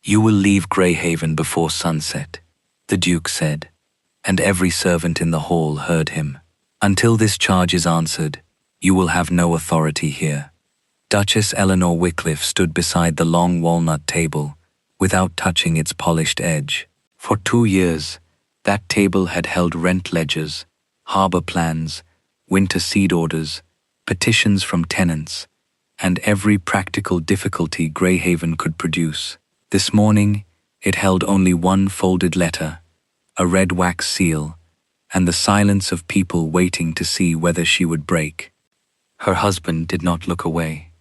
"You will leave Greyhaven before sunset," the Duke said, and every servant in the hall heard him. "Until this charge is answered, you will have no authority here." Duchess Elinor Wycliffe stood beside the long walnut table, without touching its polished edge. For 2 years, that table had held rent ledgers, harbor plans, winter seed orders, petitions from tenants, and every practical difficulty Greyhaven could produce. This morning, it held only one folded letter, a red wax seal, and the silence of people waiting to see whether she would break. Her husband did not look away.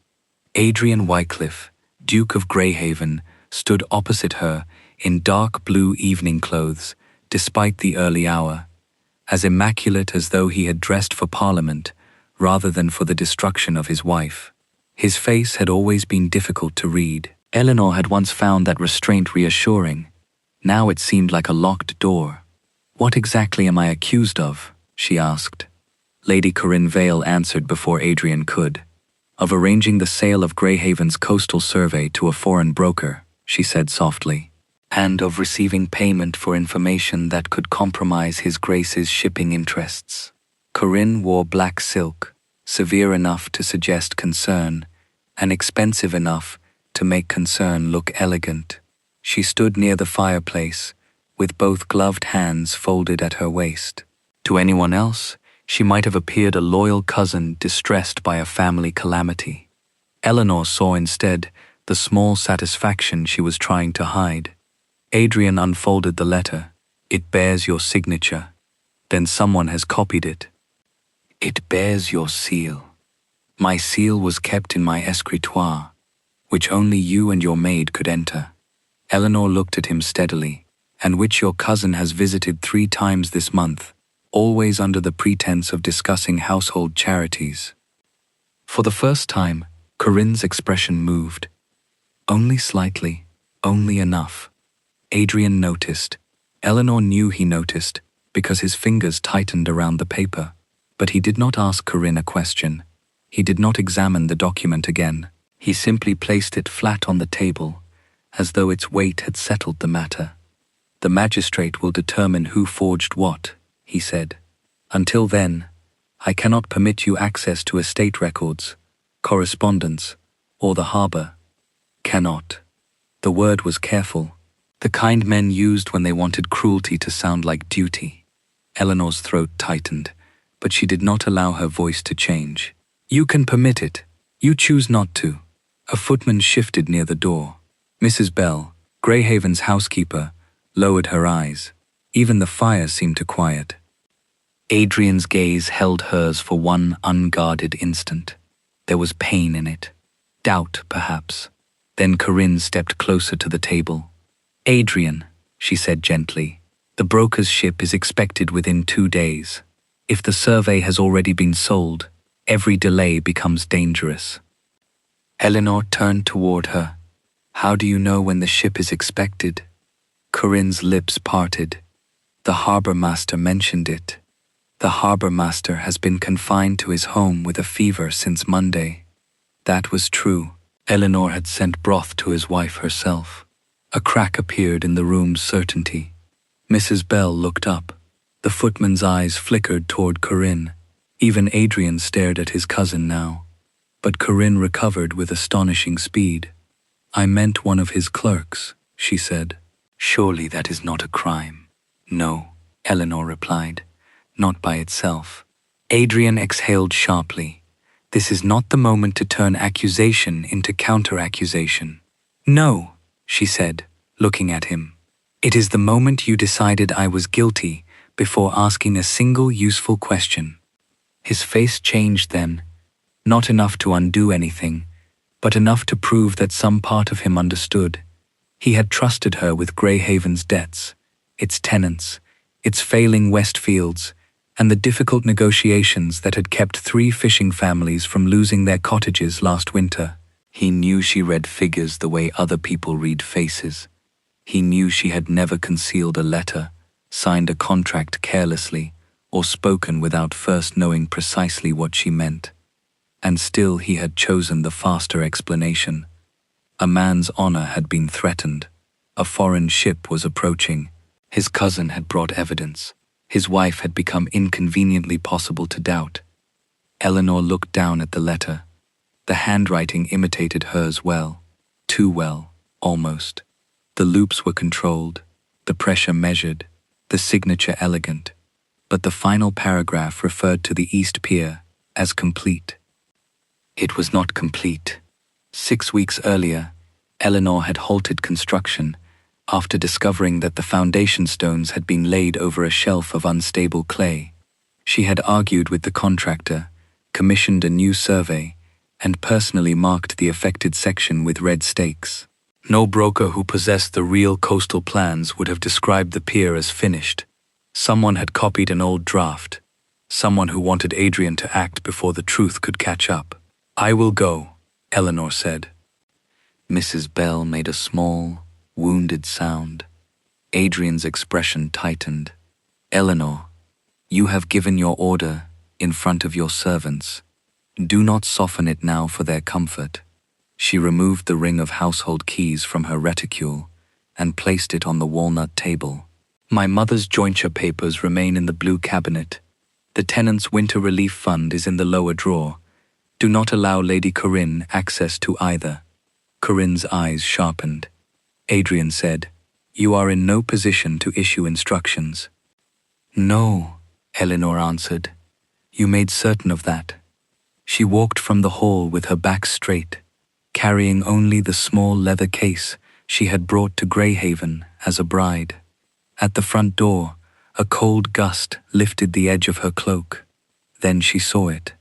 Adrian Wycliffe, Duke of Greyhaven, stood opposite her in dark blue evening clothes, despite the early hour, as immaculate as though he had dressed for Parliament rather than for the destruction of his wife. His face had always been difficult to read. Elinor had once found that restraint reassuring. Now it seemed like a locked door. "What exactly am I accused of?" she asked. Lady Corinne Vale answered before Adrian could. "Of arranging the sale of Greyhaven's coastal survey to a foreign broker," she said softly, "and of receiving payment for information that could compromise His Grace's shipping interests." Corinne wore black silk, severe enough to suggest concern, and expensive enough to make concern look elegant. She stood near the fireplace, with both gloved hands folded at her waist. To anyone else, she might have appeared a loyal cousin distressed by a family calamity. Elinor saw instead the small satisfaction she was trying to hide. Adrian unfolded the letter. "It bears your signature. Then someone has copied it." "It bears your seal. My seal was kept in my escritoire, which only you and your maid could enter." Elinor looked at him steadily. "And which your cousin has visited 3 times this month, always under the pretense of discussing household charities." For the first time, Corinne's expression moved. Only slightly, only enough. Adrian noticed. Elinor knew he noticed, because his fingers tightened around the paper. But he did not ask Corinne a question. He did not examine the document again. He simply placed it flat on the table, as though its weight had settled the matter. "The magistrate will determine who forged what," he said. "Until then, I cannot permit you access to estate records, correspondence, or the harbor." "Cannot." The word was careful, the kind men used when they wanted cruelty to sound like duty. Elinor's throat tightened, but she did not allow her voice to change. "You can permit it. You choose not to." A footman shifted near the door. Mrs. Bell, Greyhaven's housekeeper, lowered her eyes. Even the fire seemed to quiet. Adrian's gaze held hers for one unguarded instant. There was pain in it. Doubt, perhaps. Then Corinne stepped closer to the table. "Adrian," she said gently, "the broker's ship is expected within 2 days. If the survey has already been sold, every delay becomes dangerous." Elinor turned toward her. "How do you know when the ship is expected?" Corinne's lips parted. "The harbor master mentioned it. The harbor master has been confined to his home with a fever since Monday." That was true. Elinor had sent broth to his wife herself. A crack appeared in the room's certainty. Mrs. Bell looked up. The footman's eyes flickered toward Corinne. Even Adrian stared at his cousin now. But Corinne recovered with astonishing speed. "I meant one of his clerks," she said. "Surely that is not a crime." "No," Elinor replied. "Not by itself." Adrian exhaled sharply. "This is not the moment to turn accusation into counter-accusation." "No," she said, looking at him. "It is the moment you decided I was guilty before asking a single useful question." His face changed then, not enough to undo anything, but enough to prove that some part of him understood. He had trusted her with Greyhaven's debts, its tenants, its failing Westfields, and the difficult negotiations that had kept 3 fishing families from losing their cottages last winter. He knew she read figures the way other people read faces. He knew she had never concealed a letter, signed a contract carelessly, or spoken without first knowing precisely what she meant. And still he had chosen the faster explanation. A man's honor had been threatened, A foreign ship was approaching. His cousin had brought evidence. His wife had become inconveniently possible to doubt. Elinor looked down at the letter. The handwriting imitated hers well. Too well, almost. The loops were controlled, the pressure measured, the signature elegant. But the final paragraph referred to the East Pier as complete. It was not complete. 6 weeks earlier, Elinor had halted construction after discovering that the foundation stones had been laid over a shelf of unstable clay. She had argued with the contractor, commissioned a new survey, and personally marked the affected section with red stakes. No broker who possessed the real coastal plans would have described the pier as finished. Someone had copied an old draft. Someone who wanted Adrian to act before the truth could catch up. "I will go," Elinor said. Mrs. Bell made a small, wounded sound. Adrian's expression tightened. "Elinor, you have given your order in front of your servants. Do not soften it now for their comfort." She removed the ring of household keys from her reticule and placed it on the walnut table. "My mother's jointure papers remain in the blue cabinet. The tenant's winter relief fund is in the lower drawer. Do not allow Lady Corinne access to either." Corinne's eyes sharpened. Adrian said, "You are in no position to issue instructions." "No," Elinor answered. "You made certain of that." She walked from the hall with her back straight, carrying only the small leather case she had brought to Greyhaven as a bride. At the front door, a cold gust lifted the edge of her cloak. Then she saw it.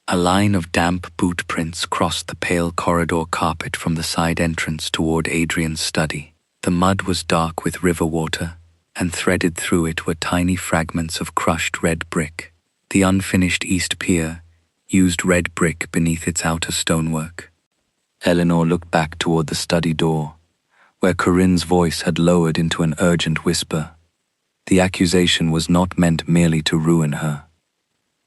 A line of damp boot prints crossed the pale corridor carpet from the side entrance toward Adrian's study. The mud was dark with river water, and threaded through it were tiny fragments of crushed red brick. The unfinished East Pier used red brick beneath its outer stonework. Elinor looked back toward the study door, where Corinne's voice had lowered into an urgent whisper. The accusation was not meant merely to ruin her.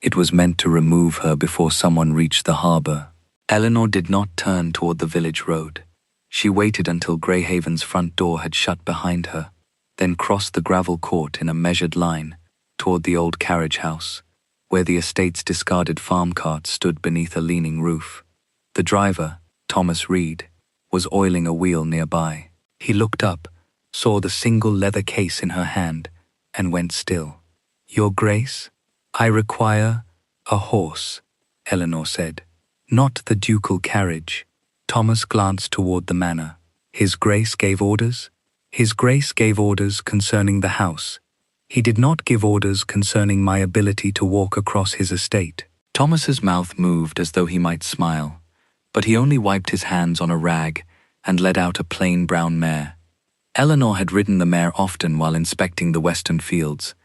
It was meant to remove her before someone reached the harbor. Elinor did not turn toward the village road. She waited until Greyhaven's front door had shut behind her, then crossed the gravel court in a measured line toward the old carriage house, where the estate's discarded farm cart stood beneath a leaning roof. The driver, Thomas Reed, was oiling a wheel nearby. He looked up, saw the single leather case in her hand, and went still. "Your Grace, I require a horse," Elinor said. "Not the ducal carriage." Thomas glanced toward the manor. "His Grace gave orders?" "His Grace gave orders concerning the house. He did not give orders concerning my ability to walk across his estate." Thomas's mouth moved as though he might smile, but he only wiped his hands on a rag and led out a plain brown mare. Elinor had ridden the mare often while inspecting the western fields,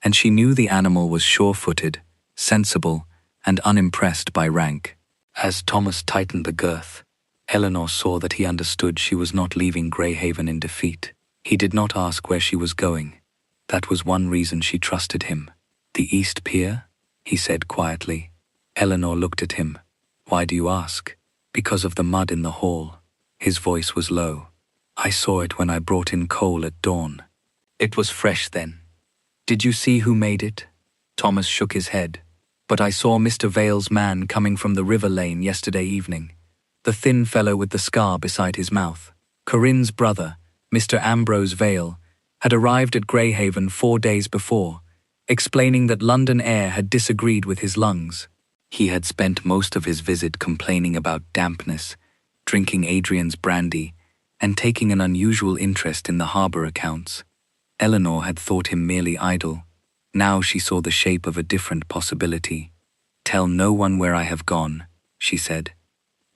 and she knew the animal was sure-footed, sensible, and unimpressed by rank. As Thomas tightened the girth, Elinor saw that he understood she was not leaving Greyhaven in defeat. He did not ask where she was going. That was one reason she trusted him. "The East Pier?" he said quietly. Elinor looked at him. "Why do you ask?" "Because of the mud in the hall." His voice was low. "I saw it when I brought in coal at dawn. It was fresh then." "Did you see who made it?" Thomas shook his head. "But I saw Mr. Vale's man coming from the river lane yesterday evening. The thin fellow with the scar beside his mouth. Corinne's brother, Mr. Ambrose Vale, had arrived at Greyhaven 4 days before, explaining that London air had disagreed with his lungs. He had spent most of his visit complaining about dampness, drinking Adrian's brandy, and taking an unusual interest in the harbour accounts. Elinor had thought him merely idle. Now she saw the shape of a different possibility. "Tell no one where I have gone," she said.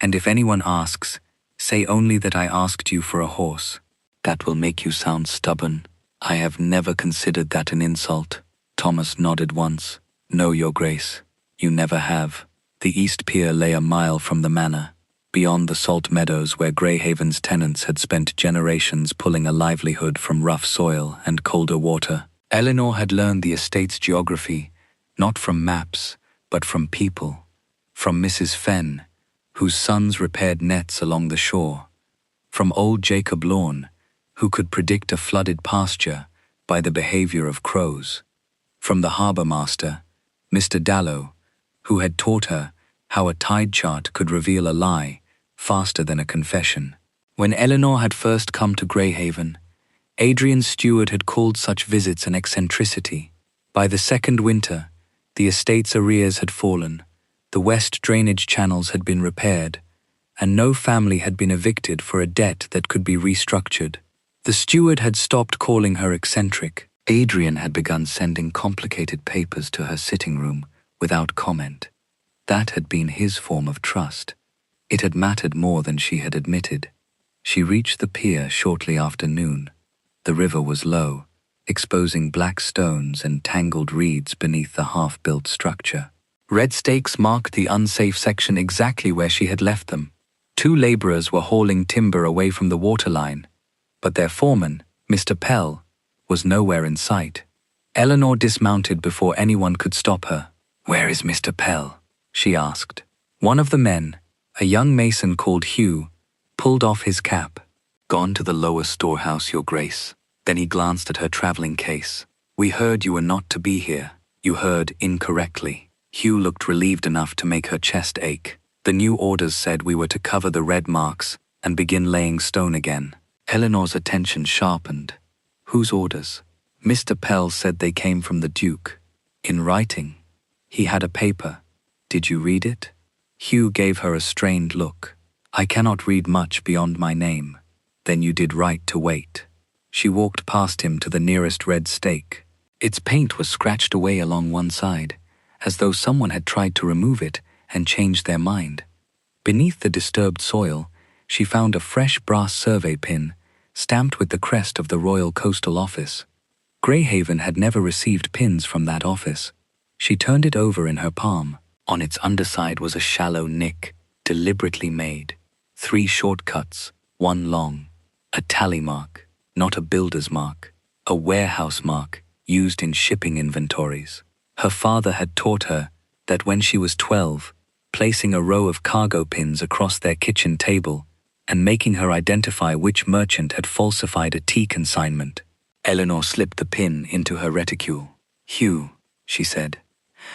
"And if anyone asks, say only that I asked you for a horse. That will make you sound stubborn." "I have never considered that an insult." Thomas nodded once. "No, Your Grace, you never have." The East Pier lay a mile from the manor, beyond the salt meadows where Greyhaven's tenants had spent generations pulling a livelihood from rough soil and colder water. Elinor had learned the estate's geography, not from maps, but from people. From Mrs. Fenn, whose sons repaired nets along the shore. From old Jacob Lorne, who could predict a flooded pasture by the behavior of crows. From the harbour master, Mr. Dallow, who had taught her how a tide chart could reveal a lie faster than a confession. When Elinor had first come to Greyhaven, Adrian's steward had called such visits an eccentricity. By the second winter, the estate's arrears had fallen, the west drainage channels had been repaired, and no family had been evicted for a debt that could be restructured. The steward had stopped calling her eccentric. Adrian had begun sending complicated papers to her sitting room without comment. That had been his form of trust. It had mattered more than she had admitted. She reached the pier shortly after noon. The river was low, exposing black stones and tangled reeds beneath the half-built structure. Red stakes marked the unsafe section exactly where she had left them. 2 labourers were hauling timber away from the waterline, but their foreman, Mr. Pell, was nowhere in sight. Elinor dismounted before anyone could stop her. "Where is Mr. Pell?" she asked. One of the men, a young mason called Hugh, pulled off his cap. "Gone to the lower storehouse, Your Grace." Then he glanced at her travelling case. "We heard you were not to be here. You heard incorrectly." Hugh looked relieved enough to make her chest ache. "The new orders said we were to cover the red marks and begin laying stone again." Elinor's attention sharpened. "Whose orders?" "Mr. Pell said they came from the Duke. In writing. He had a paper. Did you read it?" Hugh gave her a strained look. "I cannot read much beyond my name." "Then you did right to wait." She walked past him to the nearest red stake. Its paint was scratched away along one side, as though someone had tried to remove it and change their mind. Beneath the disturbed soil, she found a fresh brass survey pin, stamped with the crest of the Royal Coastal Office. Greyhaven had never received pins from that office. She turned it over in her palm. On its underside was a shallow nick, deliberately made. 3 shortcuts, 1 long. A tally mark, not a builder's mark. A warehouse mark, used in shipping inventories. Her father had taught her that when she was 12, placing a row of cargo pins across their kitchen table and making her identify which merchant had falsified a tea consignment. Elinor slipped the pin into her reticule. "Hugh," she said,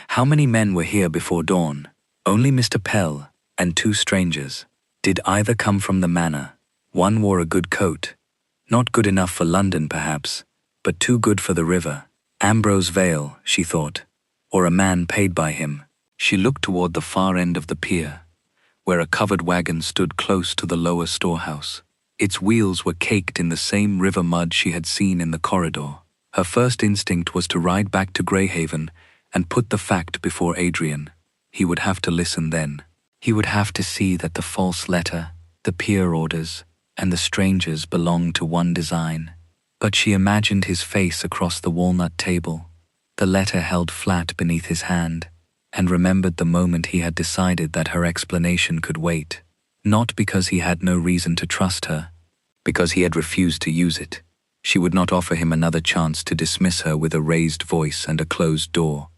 "how many men were here before dawn?" "Only Mr. Pell and 2 strangers." "Did either come from the manor?" "One wore a good coat. Not good enough for London, perhaps, but too good for the river. Ambrose Vale," she thought, "or a man paid by him." She looked toward the far end of the pier, where a covered wagon stood close to the lower storehouse. Its wheels were caked in the same river mud she had seen in the corridor. Her first instinct was to ride back to Greyhaven and put the fact before Adrian. He would have to listen then. He would have to see that the false letter, the pier orders, and the strangers belonged to one design. But she imagined his face across the walnut table, the letter held flat beneath his hand, and remembered the moment he had decided that her explanation could wait. Not because he had no reason to trust her, because he had refused to use it. She would not offer him another chance to dismiss her with a raised voice and a closed door.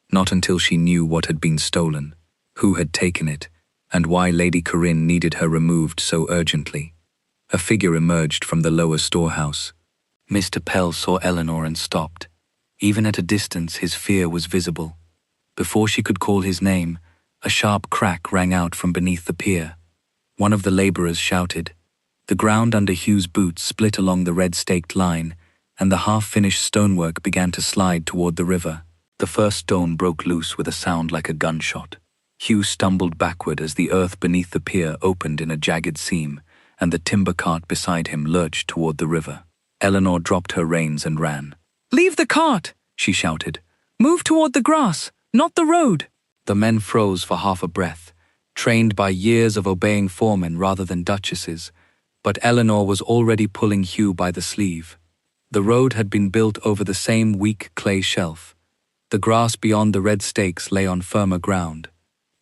Not until she knew what had been stolen, who had taken it, and why Lady Corinne needed her removed so urgently. A figure emerged from the lower storehouse. Mr. Pell saw Elinor and stopped. Even at a distance, his fear was visible. Before she could call his name, a sharp crack rang out from beneath the pier. One of the labourers shouted. The ground under Hugh's boots split along the red-staked line, and the half-finished stonework began to slide toward the river. The first stone broke loose with a sound like a gunshot. Hugh stumbled backward as the earth beneath the pier opened in a jagged seam, and the timber cart beside him lurched toward the river. Elinor dropped her reins and ran. "Leave the cart!" she shouted. "Move toward the grass, not the road!" The men froze for half a breath, trained by years of obeying foremen rather than duchesses, but Elinor was already pulling Hugh by the sleeve. The road had been built over the same weak clay shelf. The grass beyond the red stakes lay on firmer ground.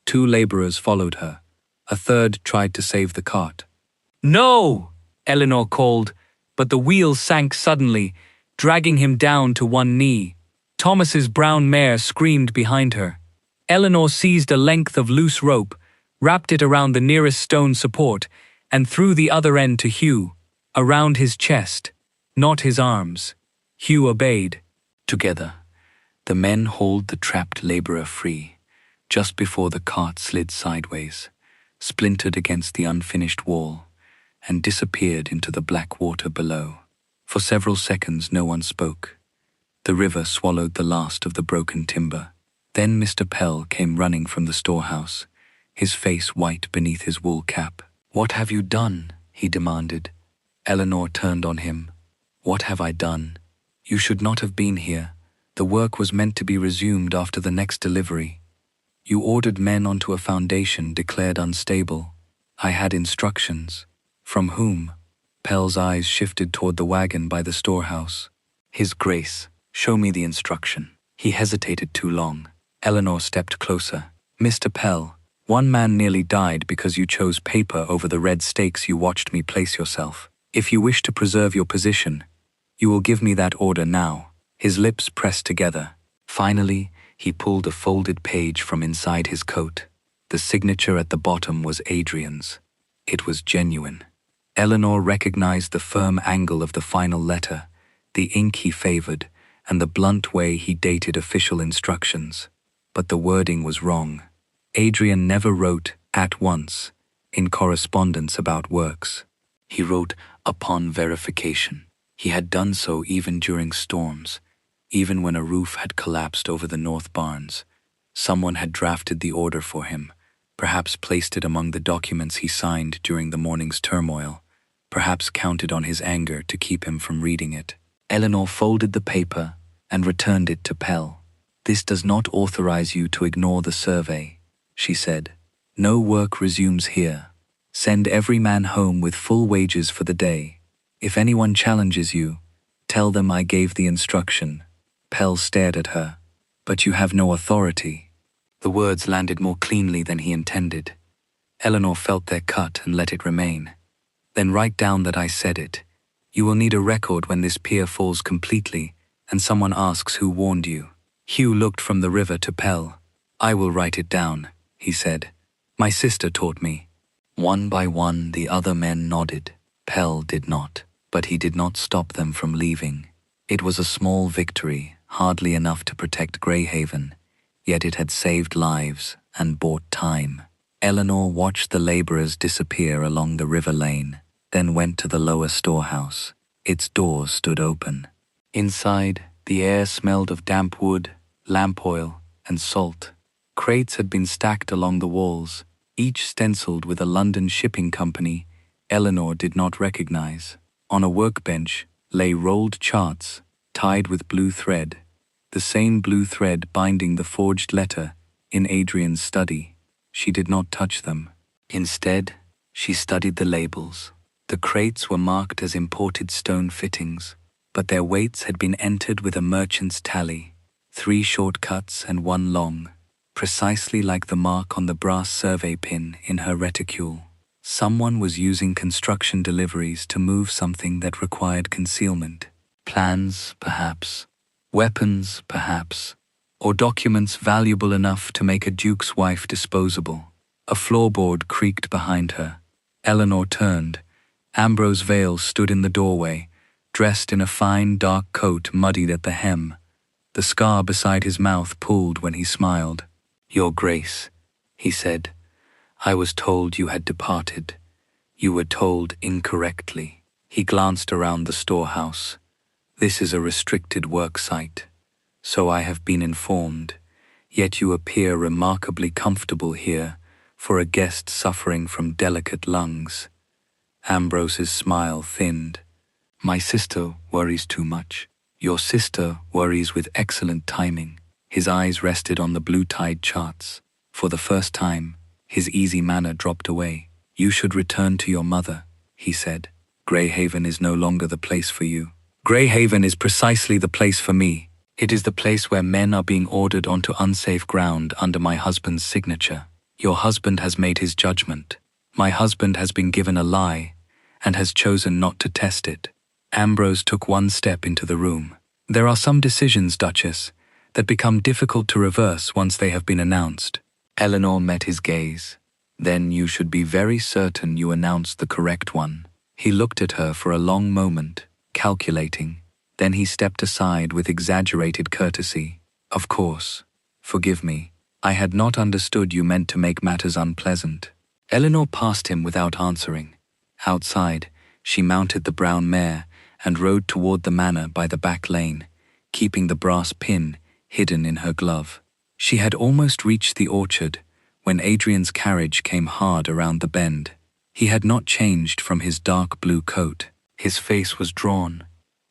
2 labourers followed her. A third tried to save the cart. "No!" Elinor called, but the wheel sank suddenly, dragging him down to one knee. Thomas's brown mare screamed behind her. Elinor seized a length of loose rope, wrapped it around the nearest stone support, and threw the other end to Hugh, around his chest. Not his arms. Hugh obeyed. Together, the men hauled the trapped laborer free, just before the cart slid sideways, splintered against the unfinished wall, and disappeared into the black water below. For several seconds no one spoke. The river swallowed the last of the broken timber. Then Mr. Pell came running from the storehouse, his face white beneath his wool cap. "What have you done?" he demanded. Elinor turned on him. "What have I done? You should not have been here. The work was meant to be resumed after the next delivery. You ordered men onto a foundation declared unstable. I had instructions." "From whom?" Pell's eyes shifted toward the wagon by the storehouse. "His Grace, show me the instruction." He hesitated too long. Elinor stepped closer. "Mr. Pell, one man nearly died because you chose paper over the red stakes you watched me place yourself. If you wish to preserve your position, you will give me that order now." His lips pressed together. Finally, he pulled a folded page from inside his coat. The signature at the bottom was Adrian's. It was genuine. Elinor recognized the firm angle of the final letter, the ink he favored, and the blunt way he dated official instructions. But the wording was wrong. Adrian never wrote "at once" in correspondence about works. He wrote "upon verification." He had done so even during storms, even when a roof had collapsed over the north barns. Someone had drafted the order for him, perhaps placed it among the documents he signed during the morning's turmoil, perhaps counted on his anger to keep him from reading it. Elinor folded the paper and returned it to Pell. "This does not authorize you to ignore the survey," she said. "No work resumes here. Send every man home with full wages for the day. If anyone challenges you, tell them I gave the instruction." Pell stared at her. "But you have no authority." The words landed more cleanly than he intended. Elinor felt their cut and let it remain. "Then write down that I said it. You will need a record when this pier falls completely and someone asks who warned you." Hugh looked from the river to Pell. "I will write it down," he said. "My sister taught me." One by one the other men nodded. Pell did not, but he did not stop them from leaving. It was a small victory, hardly enough to protect Greyhaven, yet it had saved lives and bought time. Elinor watched the laborers disappear along the river lane, then went to the lower storehouse. Its door stood open. Inside, the air smelled of damp wood, lamp oil, and salt. Crates had been stacked along the walls, each stenciled with a London shipping company Elinor did not recognize. On a workbench lay rolled charts, tied with blue thread, the same blue thread binding the forged letter in Adrian's study. She did not touch them. Instead, she studied the labels. The crates were marked as imported stone fittings, but their weights had been entered with a merchant's tally, 3 short cuts and 1 long, precisely like the mark on the brass survey pin in her reticule. Someone was using construction deliveries to move something that required concealment. Plans, perhaps. Weapons, perhaps. Or documents valuable enough to make a duke's wife disposable. A floorboard creaked behind her. Elinor turned. Ambrose Vale stood in the doorway, dressed in a fine dark coat muddied at the hem. The scar beside his mouth pulled when he smiled. "Your Grace," he said, "I was told you had departed. You were told incorrectly." He glanced around the storehouse. "This is a restricted work site, so I have been informed, yet you appear remarkably comfortable here for a guest suffering from delicate lungs." Ambrose's smile thinned. "My sister worries too much." "Your sister worries with excellent timing." His eyes rested on the blue-tide charts. For the first time, his easy manner dropped away. "You should return to your mother," he said. "Greyhaven is no longer the place for you." "Greyhaven is precisely the place for me. It is the place where men are being ordered onto unsafe ground under my husband's signature. Your husband has made his judgment. My husband has been given a lie and has chosen not to test it." Ambrose took 1 step into the room. "There are some decisions, Duchess, that become difficult to reverse once they have been announced." Elinor met his gaze. "Then you should be very certain you announced the correct one." He looked at her for a long moment. calculating. Then he stepped aside with exaggerated courtesy. "Of course. Forgive me. I had not understood you meant to make matters unpleasant." Elinor passed him without answering. Outside, she mounted the brown mare and rode toward the manor by the back lane, keeping the brass pin hidden in her glove. She had almost reached the orchard when Adrian's carriage came hard around the bend. He had not changed from his dark blue coat. His face was drawn,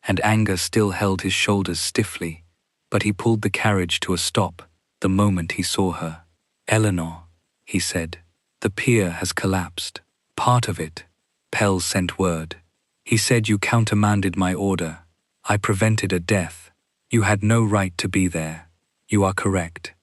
and anger still held his shoulders stiffly, but he pulled the carriage to a stop the moment he saw her. "Elinor," he said, "the pier has collapsed. Part of it. Pell sent word. He said you countermanded my order. I prevented a death. You had no right to be there. You are correct."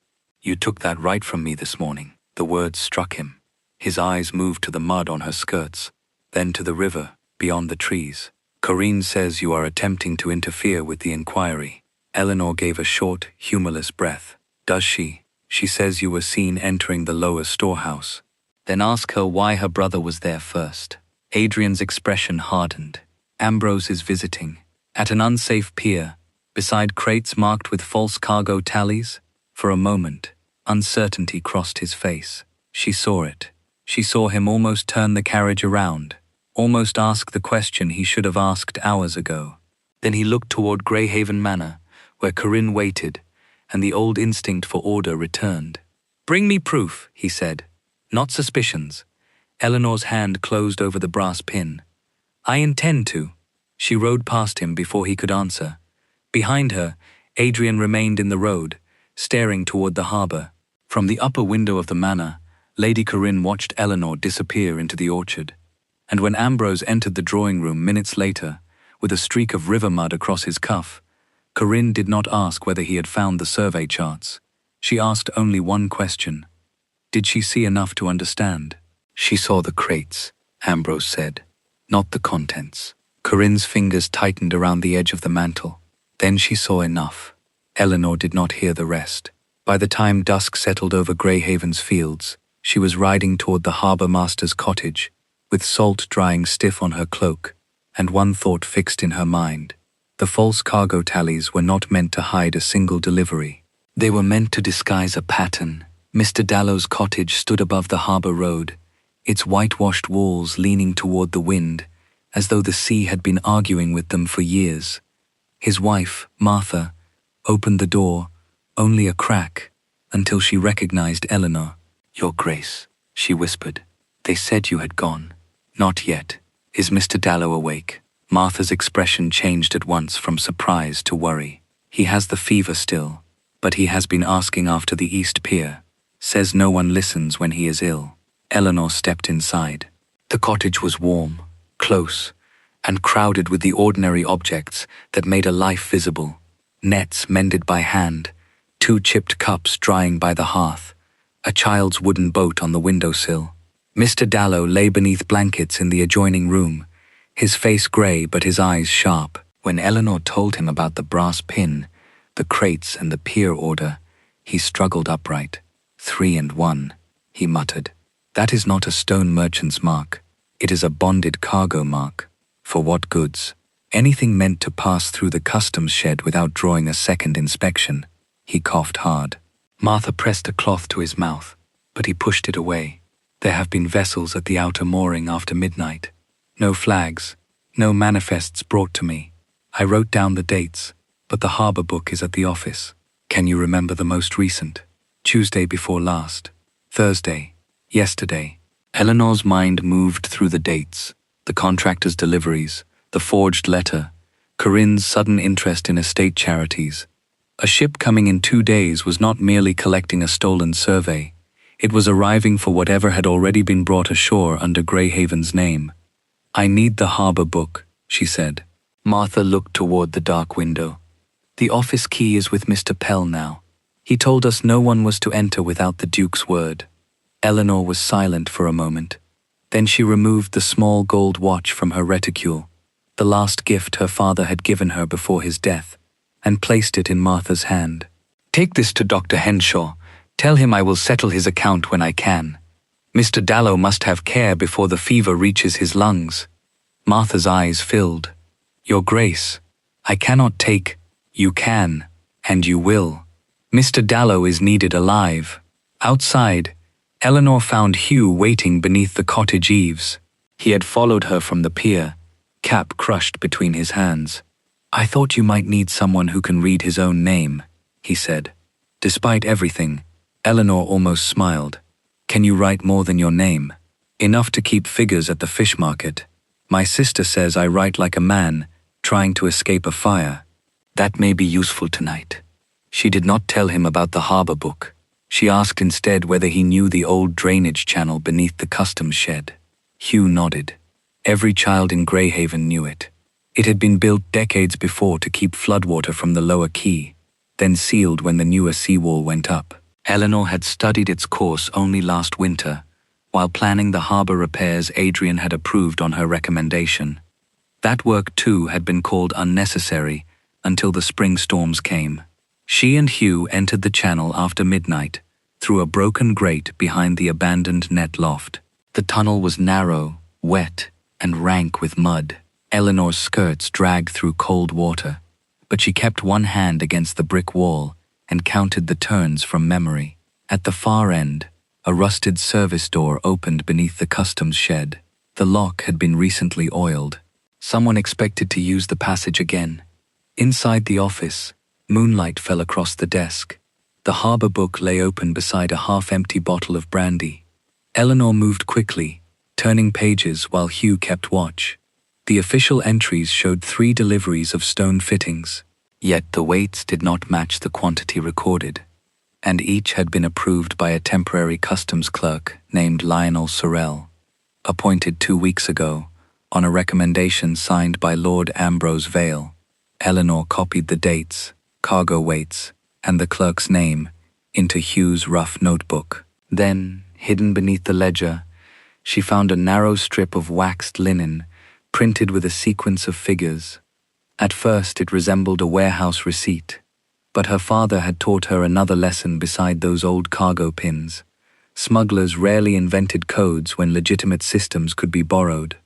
"You took that right from me this morning." The words struck him. His eyes moved to the mud on her skirts, then to the river, beyond the trees. "Corinne says you are attempting to interfere with the inquiry." Elinor gave a short, humorless breath. "Does she? She says you were seen entering the lower storehouse." "Then ask her why her brother was there first." Adrian's expression hardened. "Ambrose is visiting. At an unsafe pier, beside crates marked with false cargo tallies." For a moment, uncertainty crossed his face. She saw it. She saw him almost turn the carriage around, almost ask the question he should have asked hours ago. Then he looked toward Greyhaven Manor, where Corinne waited, and the old instinct for order returned. "Bring me proof," he said. "Not suspicions." Elinor's hand closed over the brass pin. "I intend to." She rode past him before he could answer. Behind her, Adrian remained in the road, staring toward the harbor. From the upper window of the manor, Lady Corinne watched Elinor disappear into the orchard. And when Ambrose entered the drawing room minutes later, with a streak of river mud across his cuff, Corinne did not ask whether he had found the survey charts. She asked only one question. Did she see enough to understand? "She saw the crates," Ambrose said, "not the contents." Corinne's fingers tightened around the edge of the mantle. Then she saw enough. Elinor did not hear the rest. By the time dusk settled over Greyhaven's fields, she was riding toward the harbour master's cottage, with salt drying stiff on her cloak, and one thought fixed in her mind. The false cargo tallies were not meant to hide a single delivery. They were meant to disguise a pattern. Mr. Dallow's cottage stood above the harbour road, its whitewashed walls leaning toward the wind, as though the sea had been arguing with them for years. His wife, Martha, opened the door, only a crack, until she recognized Elinor. "Your Grace," she whispered. "They said you had gone." "Not yet. Is Mr. Dallow awake?" Martha's expression changed at once from surprise to worry. "He has the fever still, but he has been asking after the East Pier. Says no one listens when he is ill." Elinor stepped inside. The cottage was warm, close, and crowded with the ordinary objects that made a life visible. Nets mended by hand, 2 chipped cups drying by the hearth, a child's wooden boat on the windowsill. Mr. Dallow lay beneath blankets in the adjoining room, his face grey but his eyes sharp. When Elinor told him about the brass pin, the crates and the pier order, he struggled upright. 3 and 1, he muttered. "That is not a stone merchant's mark. It is a bonded cargo mark. For what goods? Anything meant to pass through the customs shed without drawing a second inspection." He coughed hard. Martha pressed a cloth to his mouth, but he pushed it away. "There have been vessels at the outer mooring after midnight. No flags, no manifests brought to me. I wrote down the dates, but the harbour book is at the office. Can you remember the most recent? Tuesday before last. Thursday. Yesterday." Elinor's mind moved through the dates, the contractor's deliveries, the forged letter, Corinne's sudden interest in estate charities. A ship coming in 2 days was not merely collecting a stolen survey. It was arriving for whatever had already been brought ashore under Greyhaven's name. "I need the harbour book," she said. Martha looked toward the dark window. "The office key is with Mr. Pell now. He told us no one was to enter without the Duke's word." Elinor was silent for a moment. Then she removed the small gold watch from her reticule, the last gift her father had given her before his death, and placed it in Martha's hand. "Take this to Dr. Henshaw. Tell him I will settle his account when I can. Mr. Dallow must have care before the fever reaches his lungs." Martha's eyes filled. "Your Grace, I cannot take—" "You can, and you will. Mr. Dallow is needed alive." Outside, Elinor found Hugh waiting beneath the cottage eaves. He had followed her from the pier, cap crushed between his hands. "I thought you might need someone who can read his own name," he said. Despite everything, Elinor almost smiled. "Can you write more than your name? Enough to keep figures at the fish market. My sister says I write like a man trying to escape a fire. That may be useful tonight." She did not tell him about the harbor book. She asked instead whether he knew the old drainage channel beneath the customs shed. Hugh nodded. Every child in Greyhaven knew it. It had been built decades before to keep floodwater from the lower quay, then sealed when the newer seawall went up. Elinor had studied its course only last winter, while planning the harbor repairs Adrian had approved on her recommendation. That work too had been called unnecessary until the spring storms came. She and Hugh entered the channel after midnight, through a broken grate behind the abandoned net loft. The tunnel was narrow, wet, and rank with mud. Elinor's skirts dragged through cold water, but she kept one hand against the brick wall and counted the turns from memory. At the far end, a rusted service door opened beneath the customs shed. The lock had been recently oiled. Someone expected to use the passage again. Inside the office, moonlight fell across the desk. The harbor book lay open beside a half-empty bottle of brandy. Elinor moved quickly, turning pages while Hugh kept watch. The official entries showed 3 deliveries of stone fittings, yet the weights did not match the quantity recorded, and each had been approved by a temporary customs clerk named Lionel Sorrel, appointed 2 weeks ago, on a recommendation signed by Lord Ambrose Vale. Elinor copied the dates, cargo weights, and the clerk's name into Hugh's rough notebook. Then, hidden beneath the ledger, she found a narrow strip of waxed linen printed with a sequence of figures. At first it resembled a warehouse receipt, but her father had taught her another lesson beside those old cargo pins. Smugglers rarely invented codes when legitimate systems could be borrowed.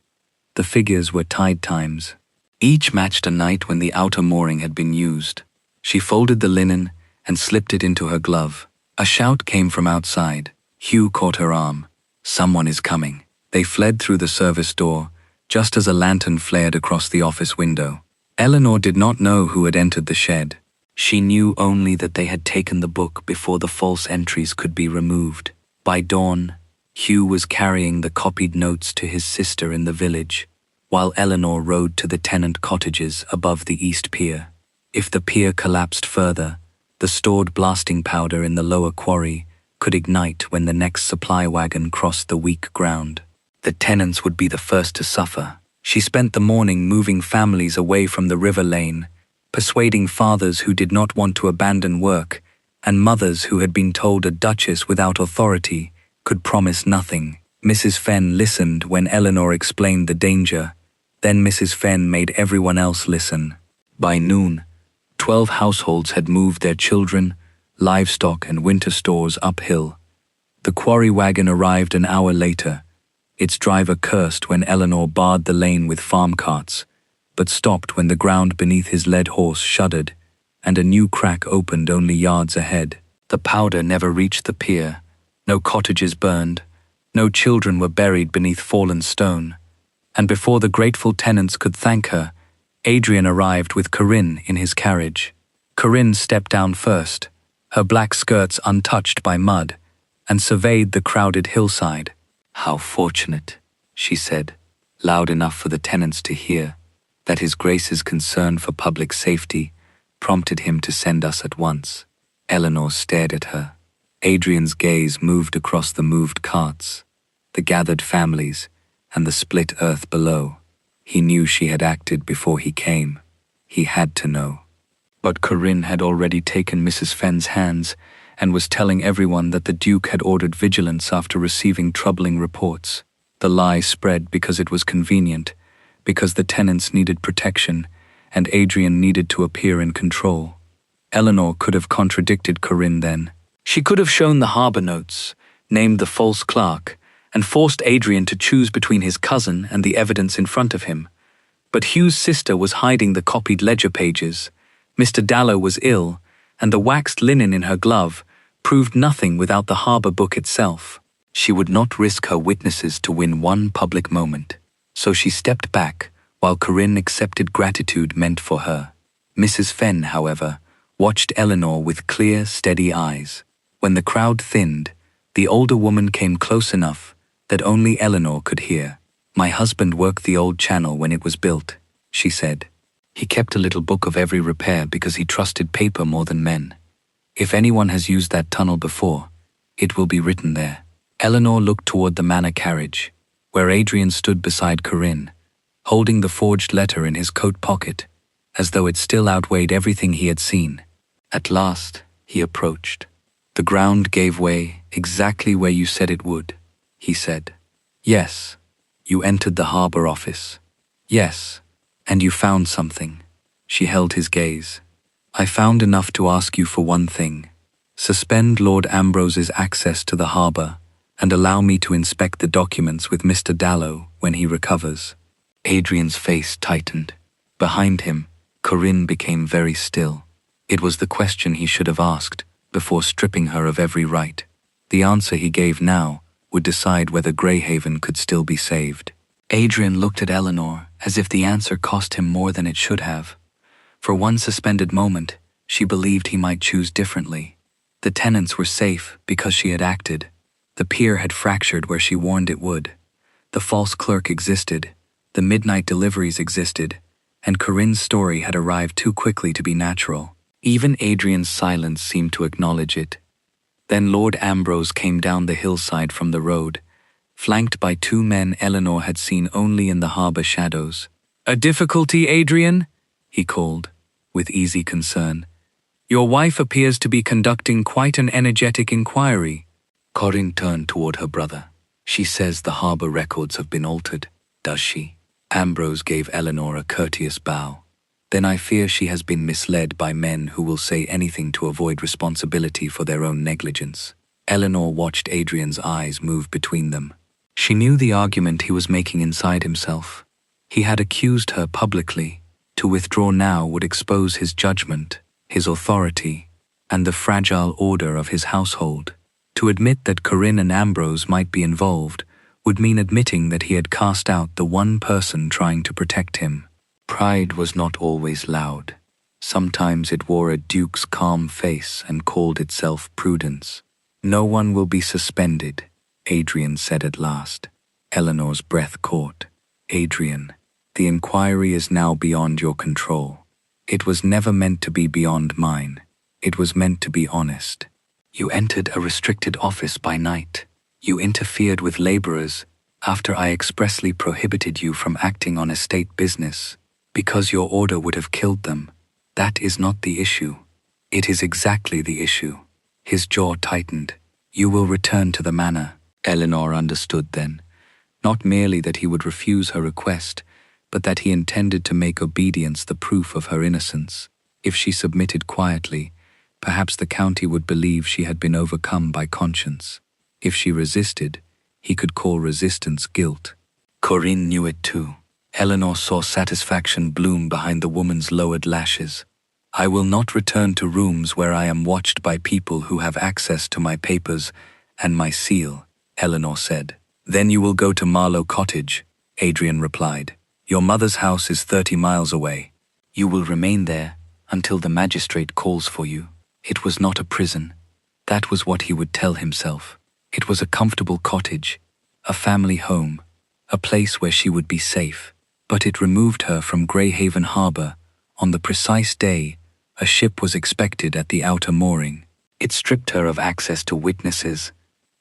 The figures were tide times. Each matched a night when the outer mooring had been used. She folded the linen and slipped it into her glove. A shout came from outside. Hugh caught her arm. "Someone is coming." They fled through the service door, just as a lantern flared across the office window. Elinor did not know who had entered the shed. She knew only that they had taken the book before the false entries could be removed. By dawn, Hugh was carrying the copied notes to his sister in the village, while Elinor rode to the tenant cottages above the east pier. If the pier collapsed further, the stored blasting powder in the lower quarry could ignite when the next supply wagon crossed the weak ground. The tenants would be the first to suffer. She spent the morning moving families away from the river lane, persuading fathers who did not want to abandon work, and mothers who had been told a duchess without authority could promise nothing. Mrs. Fenn listened when Elinor explained the danger. Then Mrs. Fenn made everyone else listen. By noon, 12 households had moved their children, livestock, and winter stores uphill. The quarry wagon arrived an hour later. Its driver cursed when Elinor barred the lane with farm carts, but stopped when the ground beneath his led horse shuddered, and a new crack opened only yards ahead. The powder never reached the pier. No cottages burned. No children were buried beneath fallen stone. And before the grateful tenants could thank her, Adrian arrived with Corinne in his carriage. Corinne stepped down first, her black skirts untouched by mud, and surveyed the crowded hillside. "How fortunate," she said, loud enough for the tenants to hear, that His Grace's concern for public safety prompted him to send us at once. Elinor stared at her. Adrian's gaze moved across the moved carts, the gathered families, and the split earth below. He knew she had acted before he came. He had to know. But Corinne had already taken Mrs. Fenn's hands and was telling everyone that the Duke had ordered vigilance after receiving troubling reports. The lie spread because it was convenient, because the tenants needed protection, and Adrian needed to appear in control. Elinor could have contradicted Corinne then. She could have shown the harbor notes, named the false clerk, and forced Adrian to choose between his cousin and the evidence in front of him. But Hugh's sister was hiding the copied ledger pages. Mr. Dallow was ill, and the waxed linen in her glove proved nothing without the harbour book itself. She would not risk her witnesses to win one public moment, so she stepped back while Corinne accepted gratitude meant for her. Mrs. Fenn, however, watched Elinor with clear, steady eyes. When the crowd thinned, the older woman came close enough that only Elinor could hear. "My husband worked the old channel when it was built," she said. "He kept a little book of every repair because he trusted paper more than men. If anyone has used that tunnel before, it will be written there." Elinor looked toward the manor carriage, where Adrian stood beside Corinne, holding the forged letter in his coat pocket, as though it still outweighed everything he had seen. At last, he approached. "The ground gave way exactly where you said it would," he said. "Yes, you entered the harbour office. Yes, and you found something." She held his gaze. "I found enough to ask you for one thing. Suspend Lord Ambrose's access to the harbour and allow me to inspect the documents with Mr. Dallow when he recovers." Adrian's face tightened. Behind him, Corinne became very still. It was the question he should have asked before stripping her of every right. The answer he gave now would decide whether Greyhaven could still be saved. Adrian looked at Elinor as if the answer cost him more than it should have. For one suspended moment, she believed he might choose differently. The tenants were safe because she had acted. The pier had fractured where she warned it would. The false clerk existed. The midnight deliveries existed. And Corinne's story had arrived too quickly to be natural. Even Adrian's silence seemed to acknowledge it. Then Lord Ambrose came down the hillside from the road, flanked by two men Elinor had seen only in the harbour shadows. "A difficulty, Adrian?" he called, with easy concern. "Your wife appears to be conducting quite an energetic inquiry." Corinne turned toward her brother. "She says the harbour records have been altered, does she?" Ambrose gave Elinor a courteous bow. "Then I fear she has been misled by men who will say anything to avoid responsibility for their own negligence." Elinor watched Adrian's eyes move between them. She knew the argument he was making inside himself. He had accused her publicly. To withdraw now would expose his judgment, his authority, and the fragile order of his household. To admit that Corinne and Ambrose might be involved would mean admitting that he had cast out the one person trying to protect him. Pride was not always loud. Sometimes it wore a duke's calm face and called itself prudence. "No one will be suspended," Adrian said at last. Elinor's breath caught. "Adrian, the inquiry is now beyond your control. It was never meant to be beyond mine. It was meant to be honest. You entered a restricted office by night. You interfered with labourers after I expressly prohibited you from acting on estate business, because your order would have killed them. That is not the issue. It is exactly the issue." His jaw tightened. "You will return to the manor." Elinor understood then, not merely that he would refuse her request, but that he intended to make obedience the proof of her innocence. If she submitted quietly, perhaps the county would believe she had been overcome by conscience. If she resisted, he could call resistance guilt. Corinne knew it too. Elinor saw satisfaction bloom behind the woman's lowered lashes. "I will not return to rooms where I am watched by people who have access to my papers and my seal," Elinor said. "Then you will go to Marlow Cottage," Adrian replied. "Your mother's house is 30 miles away. You will remain there until the magistrate calls for you." It was not a prison. That was what he would tell himself. It was a comfortable cottage, a family home, a place where she would be safe. But it removed her from Greyhaven harbour on the precise day a ship was expected at the outer mooring. It stripped her of access to witnesses,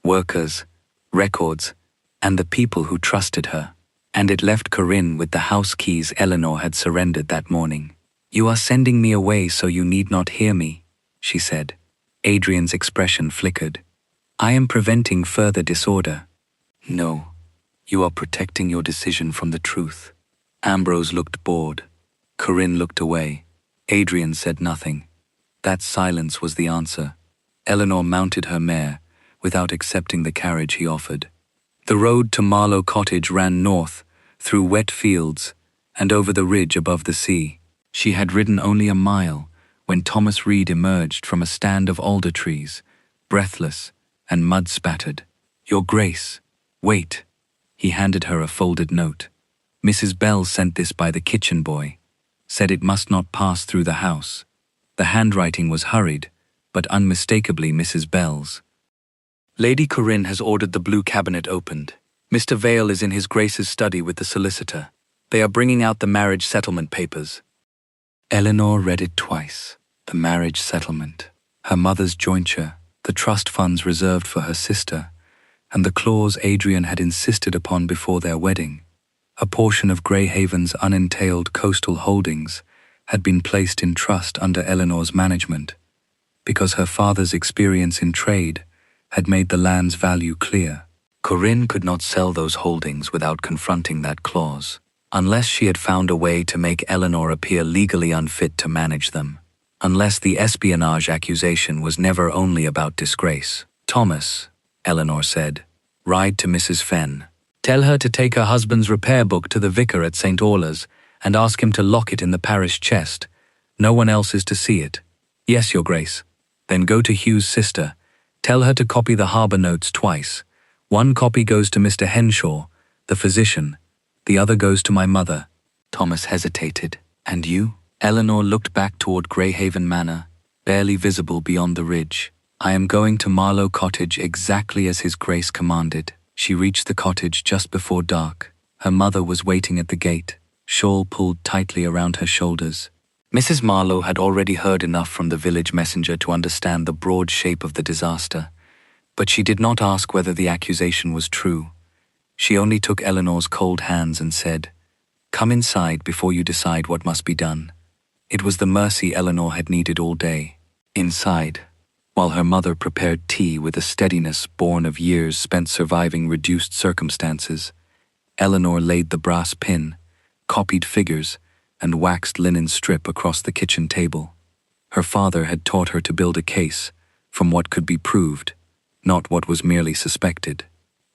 workers, records, and the people who trusted her. And it left Corinne with the house keys Elinor had surrendered that morning. "You are sending me away so you need not hear me," she said. Adrian's expression flickered. "I am preventing further disorder." "No, you are protecting your decision from the truth." Ambrose looked bored. Corinne looked away. Adrian said nothing. That silence was the answer. Elinor mounted her mare without accepting the carriage he offered. The road to Marlow Cottage ran north, through wet fields, and over the ridge above the sea. She had ridden only a mile when Thomas Reed emerged from a stand of alder trees, breathless and mud-spattered. "Your Grace, wait." He handed her a folded note. "Mrs. Bell sent this by the kitchen boy. Said it must not pass through the house." The handwriting was hurried, but unmistakably Mrs. Bell's. "Lady Corinne has ordered the blue cabinet opened. Mr. Vale is in his Grace's study with the solicitor. They are bringing out the marriage settlement papers." Elinor read it twice. The marriage settlement, her mother's jointure, the trust funds reserved for her sister, and the clause Adrian had insisted upon before their wedding. A portion of Greyhaven's unentailed coastal holdings had been placed in trust under Elinor's management, because her father's experience in trade had made the land's value clear. Corinne could not sell those holdings without confronting that clause, unless she had found a way to make Elinor appear legally unfit to manage them, unless the espionage accusation was never only about disgrace. "Thomas," Elinor said, "ride to Mrs. Fenn. Tell her to take her husband's repair book to the vicar at St. Orla's and ask him to lock it in the parish chest. No one else is to see it." "Yes, Your Grace." "Then go to Hugh's sister. Tell her to copy the harbour notes twice. One copy goes to Mr. Henshaw, the physician. The other goes to my mother." Thomas hesitated. "And you?" Elinor looked back toward Greyhaven Manor, barely visible beyond the ridge. "I am going to Marlow Cottage exactly as His Grace commanded." She reached the cottage just before dark. Her mother was waiting at the gate, shawl pulled tightly around her shoulders. Mrs. Marlowe had already heard enough from the village messenger to understand the broad shape of the disaster, but she did not ask whether the accusation was true. She only took Elinor's cold hands and said, "Come inside before you decide what must be done." It was the mercy Elinor had needed all day. Inside, while her mother prepared tea with a steadiness born of years spent surviving reduced circumstances, Elinor laid the brass pin, copied figures, and waxed linen strip across the kitchen table. Her father had taught her to build a case from what could be proved, not what was merely suspected.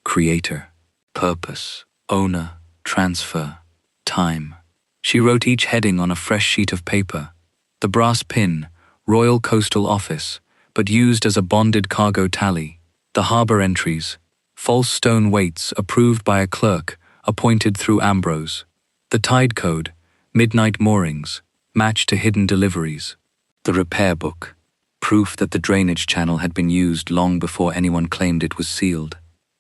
Creator, purpose, owner, transfer, time. She wrote each heading on a fresh sheet of paper. The brass pin, Royal Coastal Office, but used as a bonded cargo tally. The harbour entries, false stone weights approved by a clerk appointed through Ambrose. The tide code, midnight moorings, matched to hidden deliveries. The repair book, proof that the drainage channel had been used long before anyone claimed it was sealed.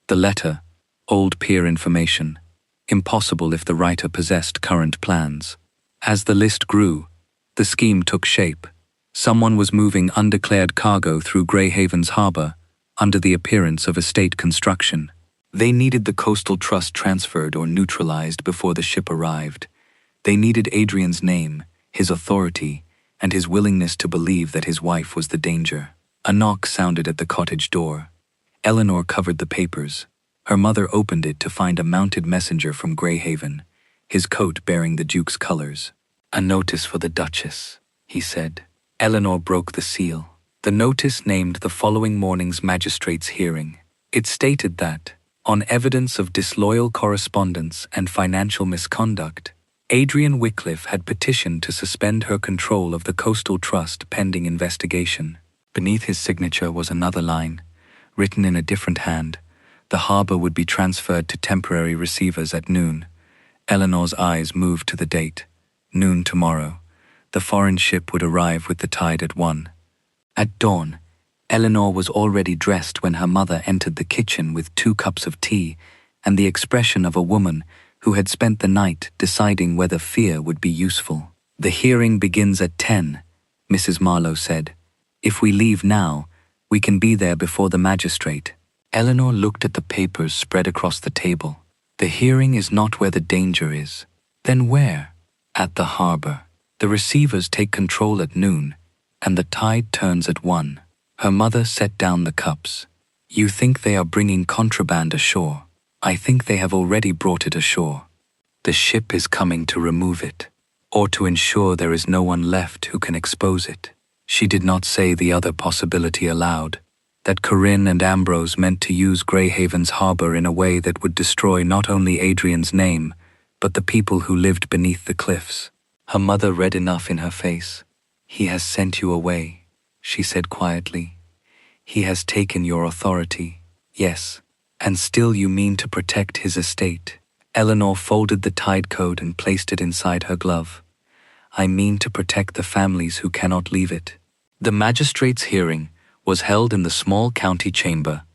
The letter, old pier information, impossible if the writer possessed current plans. As the list grew, the scheme took shape. Someone was moving undeclared cargo through Greyhaven's harbour under the appearance of estate construction. They needed the coastal trust transferred or neutralized before the ship arrived. They needed Adrian's name, his authority, and his willingness to believe that his wife was the danger. A knock sounded at the cottage door. Elinor covered the papers. Her mother opened it to find a mounted messenger from Greyhaven, his coat bearing the Duke's colours. "A notice for the Duchess," he said. Elinor broke the seal. The notice named the following morning's magistrate's hearing. It stated that, on evidence of disloyal correspondence and financial misconduct, Adrian Wycliffe had petitioned to suspend her control of the Coastal Trust pending investigation. Beneath his signature was another line, written in a different hand. The harbour would be transferred to temporary receivers at noon. Elinor's eyes moved to the date. Noon tomorrow. The foreign ship would arrive with the tide at 1. At dawn, Elinor was already dressed when her mother entered the kitchen with 2 cups of tea and the expression of a woman who had spent the night deciding whether fear would be useful. "The hearing begins at 10, Mrs. Marlowe said. "If we leave now, we can be there before the magistrate." Elinor looked at the papers spread across the table. "The hearing is not where the danger is." "Then where?" "At the harbour. The receivers take control at noon, and the tide turns at 1. Her mother set down the cups. "You think they are bringing contraband ashore. I think they have already brought it ashore. The ship is coming to remove it, or to ensure there is no one left who can expose it." She did not say the other possibility aloud, that Corinne and Ambrose meant to use Greyhaven's harbour in a way that would destroy not only Adrian's name, but the people who lived beneath the cliffs. Her mother read enough in her face. "He has sent you away," she said quietly. "He has taken your authority. Yes, and still you mean to protect his estate." Elinor folded the tide coat and placed it inside her glove. "I mean to protect the families who cannot leave it." The magistrate's hearing was held in the small county chamber,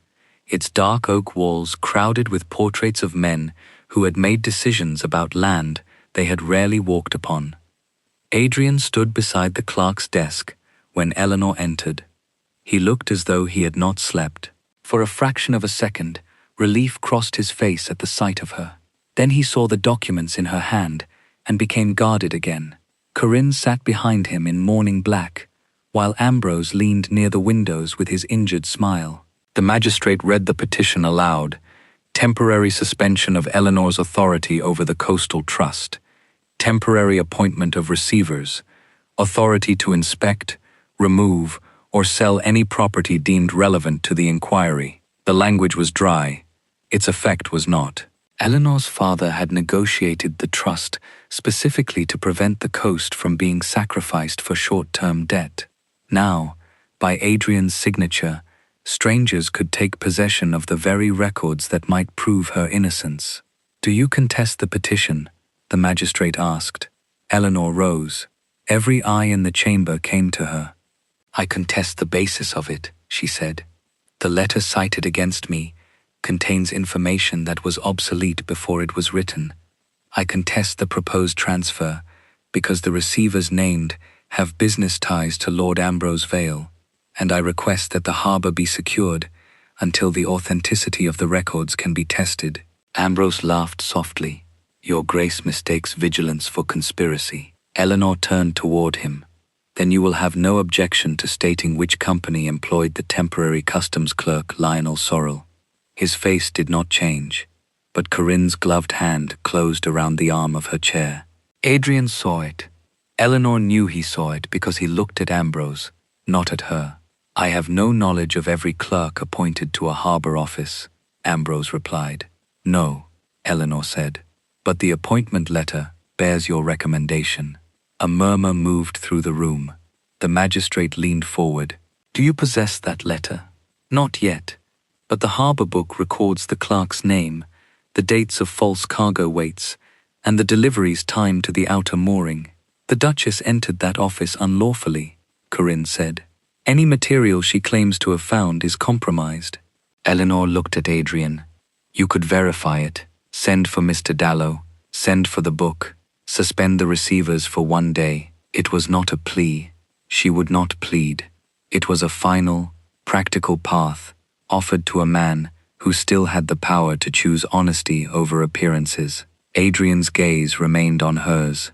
its dark oak walls crowded with portraits of men who had made decisions about land they had rarely walked upon. Adrian stood beside the clerk's desk when Elinor entered. He looked as though he had not slept. For a fraction of a second, relief crossed his face at the sight of her. Then he saw the documents in her hand and became guarded again. Corinne sat behind him in mourning black, while Ambrose leaned near the windows with his injured smile. The magistrate read the petition aloud: temporary suspension of Elinor's authority over the coastal trust, temporary appointment of receivers, authority to inspect, remove, or sell any property deemed relevant to the inquiry. The language was dry. Its effect was not. Elinor's father had negotiated the trust specifically to prevent the coast from being sacrificed for short-term debt. Now, by Adrian's signature, strangers could take possession of the very records that might prove her innocence. "Do you contest the petition?" the magistrate asked. Elinor rose. Every eye in the chamber came to her. "I contest the basis of it," she said. "The letter cited against me contains information that was obsolete before it was written. I contest the proposed transfer because the receivers named have business ties to Lord Ambrose Vale, and I request that the harbour be secured until the authenticity of the records can be tested." Ambrose laughed softly. "Your Grace mistakes vigilance for conspiracy." Elinor turned toward him. "Then you will have no objection to stating which company employed the temporary customs clerk Lionel Sorrel." His face did not change, but Corinne's gloved hand closed around the arm of her chair. Adrian saw it. Elinor knew he saw it because he looked at Ambrose, not at her. "I have no knowledge of every clerk appointed to a harbour office," Ambrose replied. "No," Elinor said, "but the appointment letter bears your recommendation." A murmur moved through the room. The magistrate leaned forward. "Do you possess that letter?" "Not yet, but the harbour book records the clerk's name, the dates of false cargo weights, and the deliveries timed to the outer mooring. The Duchess entered that office unlawfully," Corinne said. "Any material she claims to have found is compromised." Elinor looked at Adrian. "You could verify it. Send for Mr. Dallow. Send for the book. Suspend the receivers for 1 day." It was not a plea. She would not plead. It was a final, practical path offered to a man who still had the power to choose honesty over appearances. Adrian's gaze remained on hers.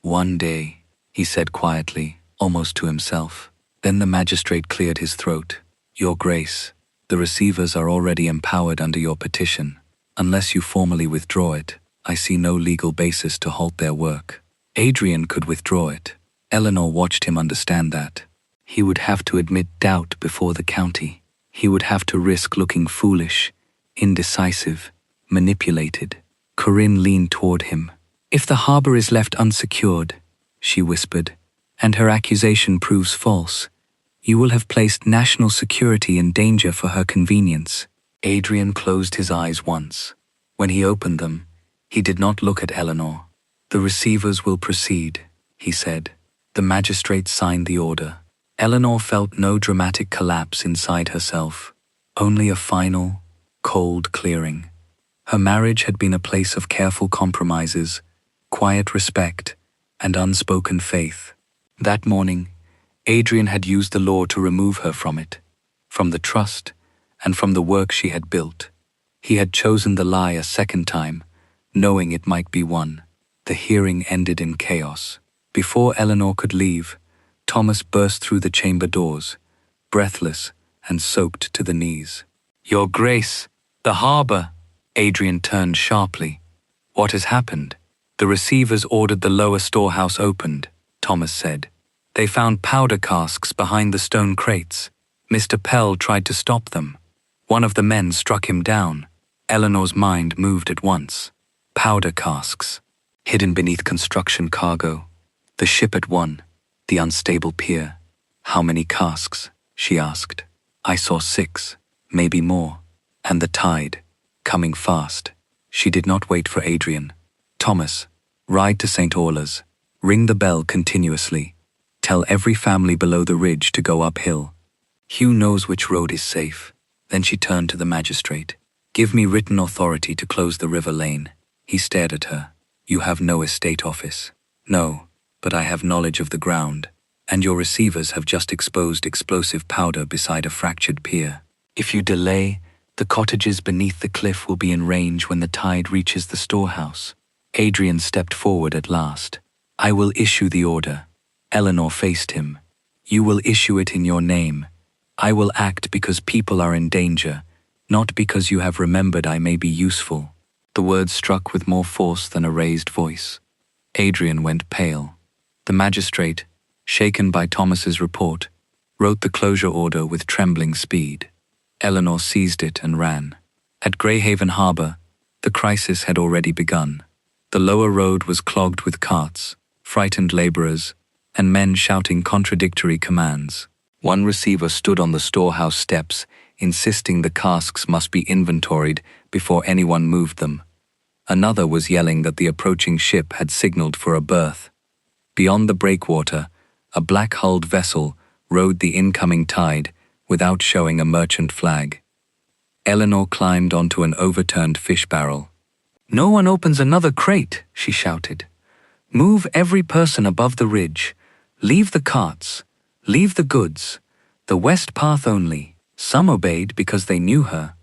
"1 day," he said quietly, almost to himself. Then the magistrate cleared his throat. "Your Grace, the receivers are already empowered under your petition. Unless you formally withdraw it, I see no legal basis to halt their work." Adrian could withdraw it. Elinor watched him understand that. He would have to admit doubt before the county. He would have to risk looking foolish, indecisive, manipulated. Corinne leaned toward him. "If the harbour is left unsecured," she whispered, "and her accusation proves false, you will have placed national security in danger for her convenience." Adrian closed his eyes once. When he opened them, he did not look at Elinor. "The receivers will proceed," he said. The magistrate signed the order. Elinor felt no dramatic collapse inside herself, only a final, cold clearing. Her marriage had been a place of careful compromises, quiet respect, and unspoken faith. That morning, Adrian had used the law to remove her from it, from the trust, and from the work she had built. He had chosen the lie a second time, knowing it might be won. The hearing ended in chaos. Before Elinor could leave, Thomas burst through the chamber doors, breathless and soaked to the knees. "Your Grace, the harbour!" Adrian turned sharply. "What has happened?" "The receivers ordered the lower storehouse opened," Thomas said. "They found powder casks behind the stone crates. Mr. Pell tried to stop them. One of the men struck him down." Elinor's mind moved at once. Powder casks. hidden beneath construction cargo. The ship at one, the unstable pier. How many casks? She asked. I saw 6, maybe more. And the tide, coming fast. She did not wait for Adrian. Thomas, ride to St. Aula's. Ring the bell continuously. Tell every family below the ridge to go uphill. Hugh knows which road is safe. Then she turned to the magistrate. Give me written authority to close the river lane. He stared at her. You have no estate office. No, but I have knowledge of the ground, and your receivers have just exposed explosive powder beside a fractured pier. If you delay, the cottages beneath the cliff will be in range when the tide reaches the storehouse. Adrian stepped forward at last. I will issue the order. Elinor faced him. You will issue it in your name. I will act because people are in danger, not because you have remembered I may be useful. The words struck with more force than a raised voice. Adrian went pale. The magistrate, shaken by Thomas's report, wrote the closure order with trembling speed. Elinor seized it and ran. At Greyhaven harbour, the crisis had already begun. The lower road was clogged with carts, frightened labourers, and men shouting contradictory commands. One receiver stood on the storehouse steps, insisting the casks must be inventoried before anyone moved them. Another was yelling that the approaching ship had signalled for a berth. Beyond the breakwater, a black-hulled vessel rode the incoming tide without showing a merchant flag. Elinor climbed onto an overturned fish barrel. No one opens another crate, she shouted. Move every person above the ridge. Leave the carts. Leave the goods. The west path only. Some obeyed because they knew her.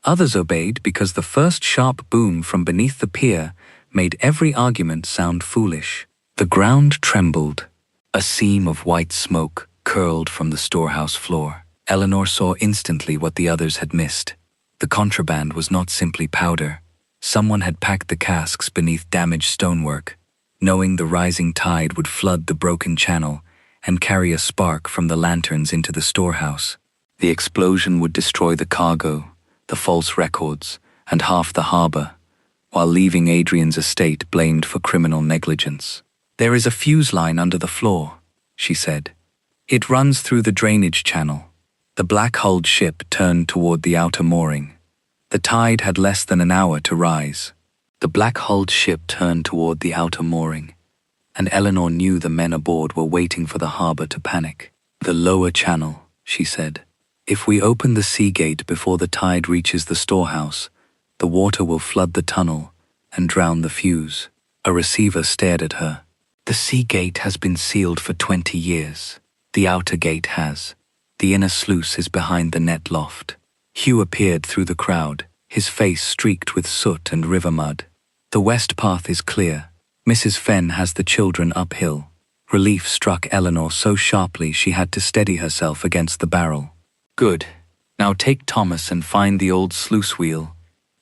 Others obeyed because the first sharp boom from beneath the pier made every argument sound foolish. The ground trembled. A seam of white smoke curled from the storehouse floor. Elinor saw instantly what the others had missed. The contraband was not simply powder. Someone had packed the casks beneath damaged stonework, knowing the rising tide would flood the broken channel and carry a spark from the lanterns into the storehouse. The explosion would destroy the cargo, the false records, and half the harbour, while leaving Adrian's estate blamed for criminal negligence. There is a fuse line under the floor, she said. It runs through the drainage channel. The black-hulled ship turned toward the outer mooring. The tide had less than an hour to rise. The black-hulled ship turned toward the outer mooring, and Elinor knew the men aboard were waiting for the harbour to panic. The lower channel, she said. If we open the sea gate before the tide reaches the storehouse, the water will flood the tunnel and drown the fuse. A receiver stared at her. The sea gate has been sealed for 20 years. The outer gate has. The inner sluice is behind the net loft. Hugh appeared through the crowd, his face streaked with soot and river mud. The west path is clear. Mrs. Fenn has the children uphill. Relief struck Elinor so sharply she had to steady herself against the barrel. Good. Now take Thomas and find the old sluice wheel.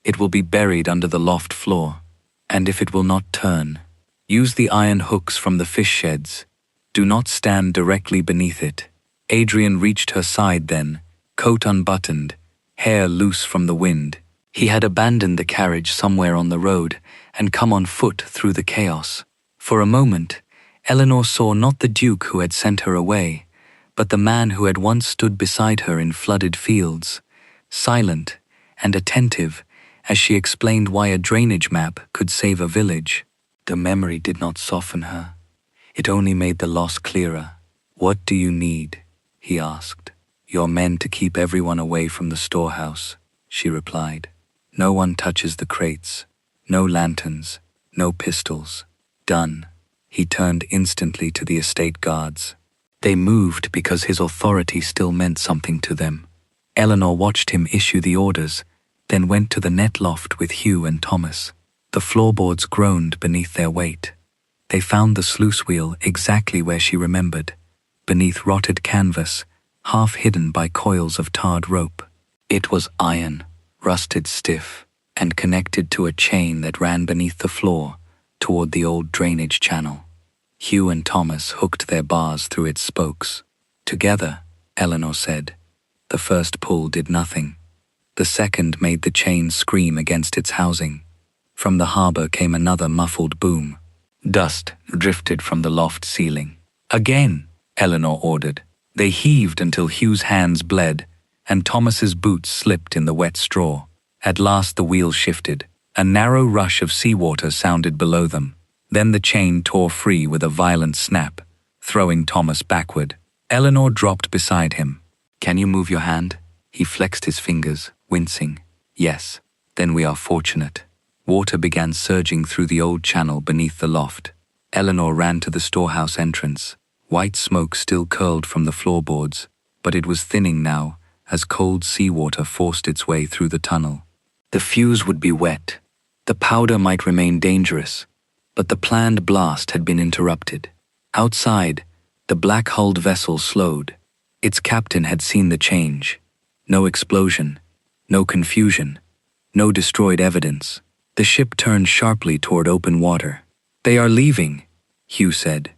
It will be buried under the loft floor. And if it will not turn, use the iron hooks from the fish sheds. Do not stand directly beneath it. Adrian reached her side then, coat unbuttoned, hair loose from the wind. He had abandoned the carriage somewhere on the road and come on foot through the chaos. For a moment, Elinor saw not the Duke who had sent her away, but the man who had once stood beside her in flooded fields, silent and attentive as she explained why a drainage map could save a village. The memory did not soften her. It only made the loss clearer. What do you need? He asked. Your men to keep everyone away from the storehouse, she replied. No one touches the crates. No lanterns. No pistols. Done. He turned instantly to the estate guards. They moved because his authority still meant something to them. Elinor watched him issue the orders, then went to the net loft with Hugh and Thomas. The floorboards groaned beneath their weight. They found the sluice wheel exactly where she remembered, beneath rotted canvas, half hidden by coils of tarred rope. It was iron, rusted stiff, and connected to a chain that ran beneath the floor toward the old drainage channel. Hugh and Thomas hooked their bars through its spokes. Together, Elinor said. The first pull did nothing. The second made the chain scream against its housing. From the harbour came another muffled boom. Dust drifted from the loft ceiling. "Again," Elinor ordered. They heaved until Hugh's hands bled, and Thomas's boots slipped in the wet straw. At last the wheel shifted. A narrow rush of seawater sounded below them. Then the chain tore free with a violent snap, throwing Thomas backward. Elinor dropped beside him. "Can you move your hand?" He flexed his fingers, wincing. "Yes." "Then we are fortunate." Water began surging through the old channel beneath the loft. Elinor ran to the storehouse entrance. White smoke still curled from the floorboards, but it was thinning now as cold seawater forced its way through the tunnel. The fuse would be wet. The powder might remain dangerous, but the planned blast had been interrupted. Outside, the black-hulled vessel slowed. Its captain had seen the change. No explosion, no confusion, no destroyed evidence. The ship turned sharply toward open water. "They are leaving," Hugh said.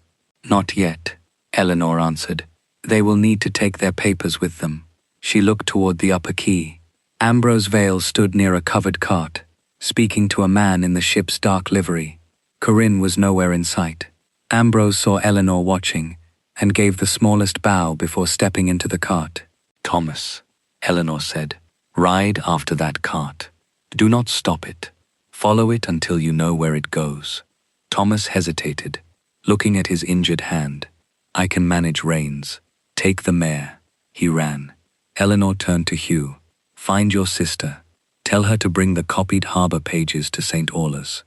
"Not yet," Elinor answered. "They will need to take their papers with them." She looked toward the upper quay. Ambrose Vale stood near a covered cart, speaking to a man in the ship's dark livery. Corinne was nowhere in sight. Ambrose saw Elinor watching and gave the smallest bow before stepping into the cart. "Thomas," Elinor said, "ride after that cart. Do not stop it. Follow it until you know where it goes." Thomas hesitated, looking at his injured hand. "I can manage reins. Take the mare." He ran. Elinor turned to Hugh. "Find your sister. Tell her to bring the copied harbour pages to St. Aula's.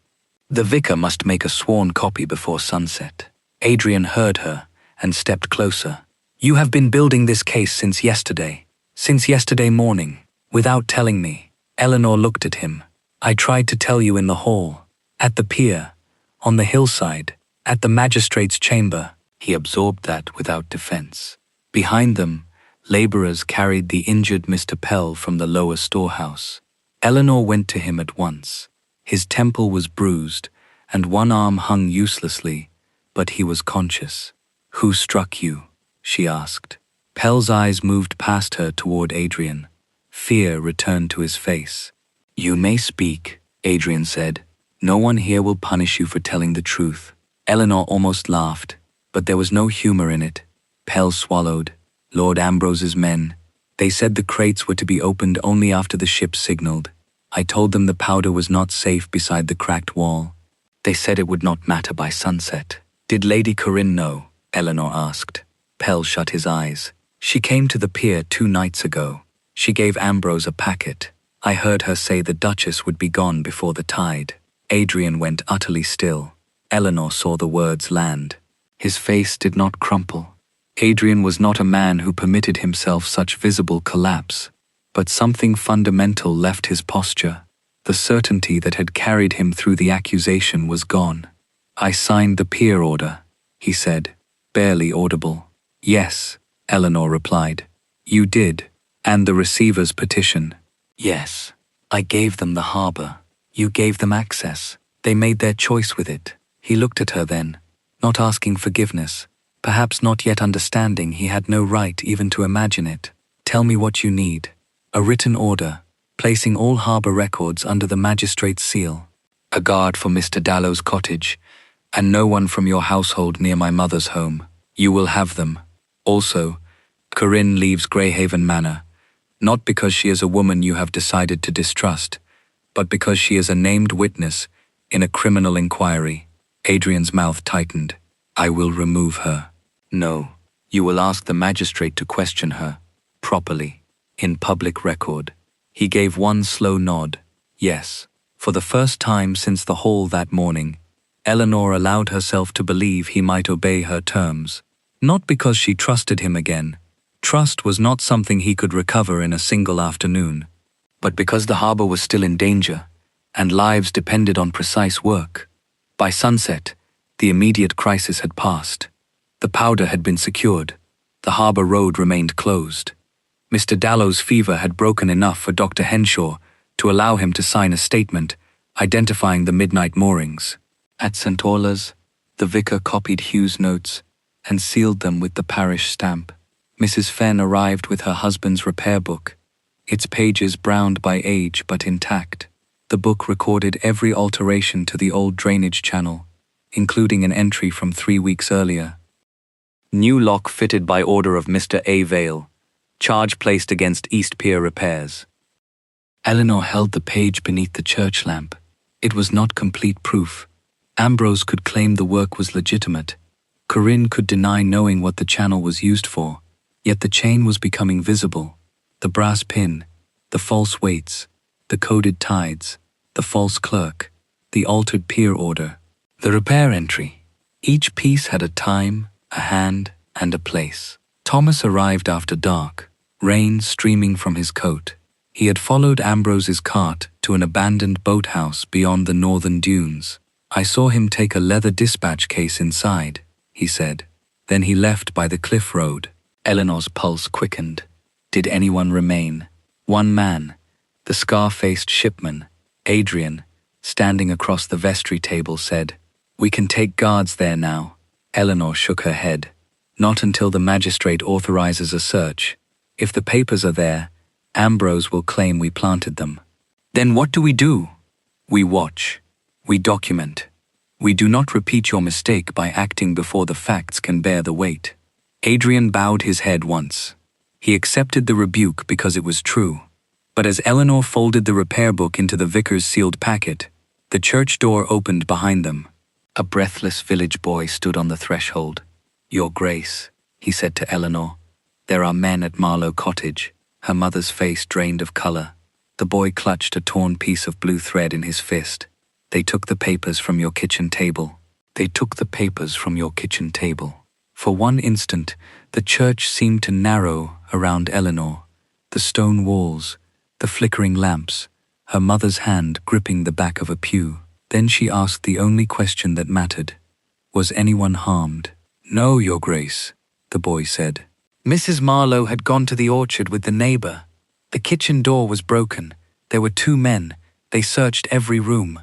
The vicar must make a sworn copy before sunset." Adrian heard her and stepped closer. "You have been building this case since yesterday morning, without telling me." Elinor looked at him. "I tried to tell you in the hall, at the pier, on the hillside, at the magistrate's chamber." He absorbed that without defense. Behind them, laborers carried the injured Mr. Pell from the lower storehouse. Elinor went to him at once. His temple was bruised, and one arm hung uselessly, but he was conscious. "Who struck you?" she asked. Pell's eyes moved past her toward Adrian. Fear returned to his face. "You may speak," Adrian said. "No one here will punish you for telling the truth." Elinor almost laughed, but there was no humor in it. Pell swallowed. "Lord Ambrose's men. They said the crates were to be opened only after the ship signaled. I told them the powder was not safe beside the cracked wall. They said it would not matter by sunset." "Did Lady Corinne know?" Elinor asked. Pell shut his eyes. "She came to the pier 2 nights ago. She gave Ambrose a packet. I heard her say the Duchess would be gone before the tide." Adrian went utterly still. Elinor saw the words land. His face did not crumple. Adrian was not a man who permitted himself such visible collapse, but something fundamental left his posture. The certainty that had carried him through the accusation was gone. "I signed the pier order," he said, barely audible. "Yes," Elinor replied. "You did, and the receiver's petition." "Yes, I gave them the harbour. You gave them access. They made their choice with it." He looked at her then, not asking forgiveness, perhaps not yet understanding he had no right even to imagine it. "Tell me what you need." "A written order, placing all harbour records under the magistrate's seal. A guard for Mr. Dallow's cottage, and no one from your household near my mother's home. You will have them. Also, Corinne leaves Greyhaven Manor, not because she is a woman you have decided to distrust, but because she is a named witness in a criminal inquiry." Adrian's mouth tightened. "I will remove her." "No, you will ask the magistrate to question her, properly, in public record." He gave one slow nod. Yes. For the first time since the hall that morning, Elinor allowed herself to believe he might obey her terms. Not because she trusted him again. Trust was not something he could recover in a single afternoon. But because the harbour was still in danger, and lives depended on precise work. By sunset, the immediate crisis had passed. The powder had been secured. The harbour road remained closed. Mr. Dallow's fever had broken enough for Dr. Henshaw to allow him to sign a statement identifying the midnight moorings. At St. Aula's, the vicar copied Hugh's notes and sealed them with the parish stamp. Mrs. Fenn arrived with her husband's repair book, its pages browned by age but intact. The book recorded every alteration to the old drainage channel, including an entry from 3 weeks earlier. New lock fitted by order of Mr. A. Vale. Charge placed against East Pier repairs. Elinor held the page beneath the church lamp. It was not complete proof. Ambrose could claim the work was legitimate. Corinne could deny knowing what the channel was used for. Yet the chain was becoming visible. The brass pin, the false weights, the coded tides, the false clerk, the altered pier order, the repair entry. Each piece had a time, a hand, and a place. Thomas arrived after dark, rain streaming from his coat. He had followed Ambrose's cart to an abandoned boathouse beyond the northern dunes. "I saw him take a leather dispatch case inside," he said. "Then he left by the cliff road." Elinor's pulse quickened. Did anyone remain? One man, the scar-faced shipman, Adrian, standing across the vestry table, said, "We can take guards there now." Elinor shook her head. "Not until the magistrate authorizes a search. If the papers are there, Ambrose will claim we planted them." "Then what do we do?" "We watch. We document. We do not repeat your mistake by acting before the facts can bear the weight." Adrian bowed his head once. He accepted the rebuke because it was true. But as Elinor folded the repair book into the vicar's sealed packet, the church door opened behind them. A breathless village boy stood on the threshold. "Your Grace," he said to Elinor, "there are men at Marlow Cottage." Her mother's face drained of color. The boy clutched a torn piece of blue thread in his fist. "They took the papers from your kitchen table. They took the papers from your kitchen table." For one instant, the church seemed to narrow around Elinor. The stone walls, the flickering lamps, her mother's hand gripping the back of a pew. Then she asked the only question that mattered. "Was anyone harmed?" "No, Your Grace," the boy said. "Mrs. Marlowe had gone to the orchard with the neighbor. The kitchen door was broken. There were 2 men. They searched every room."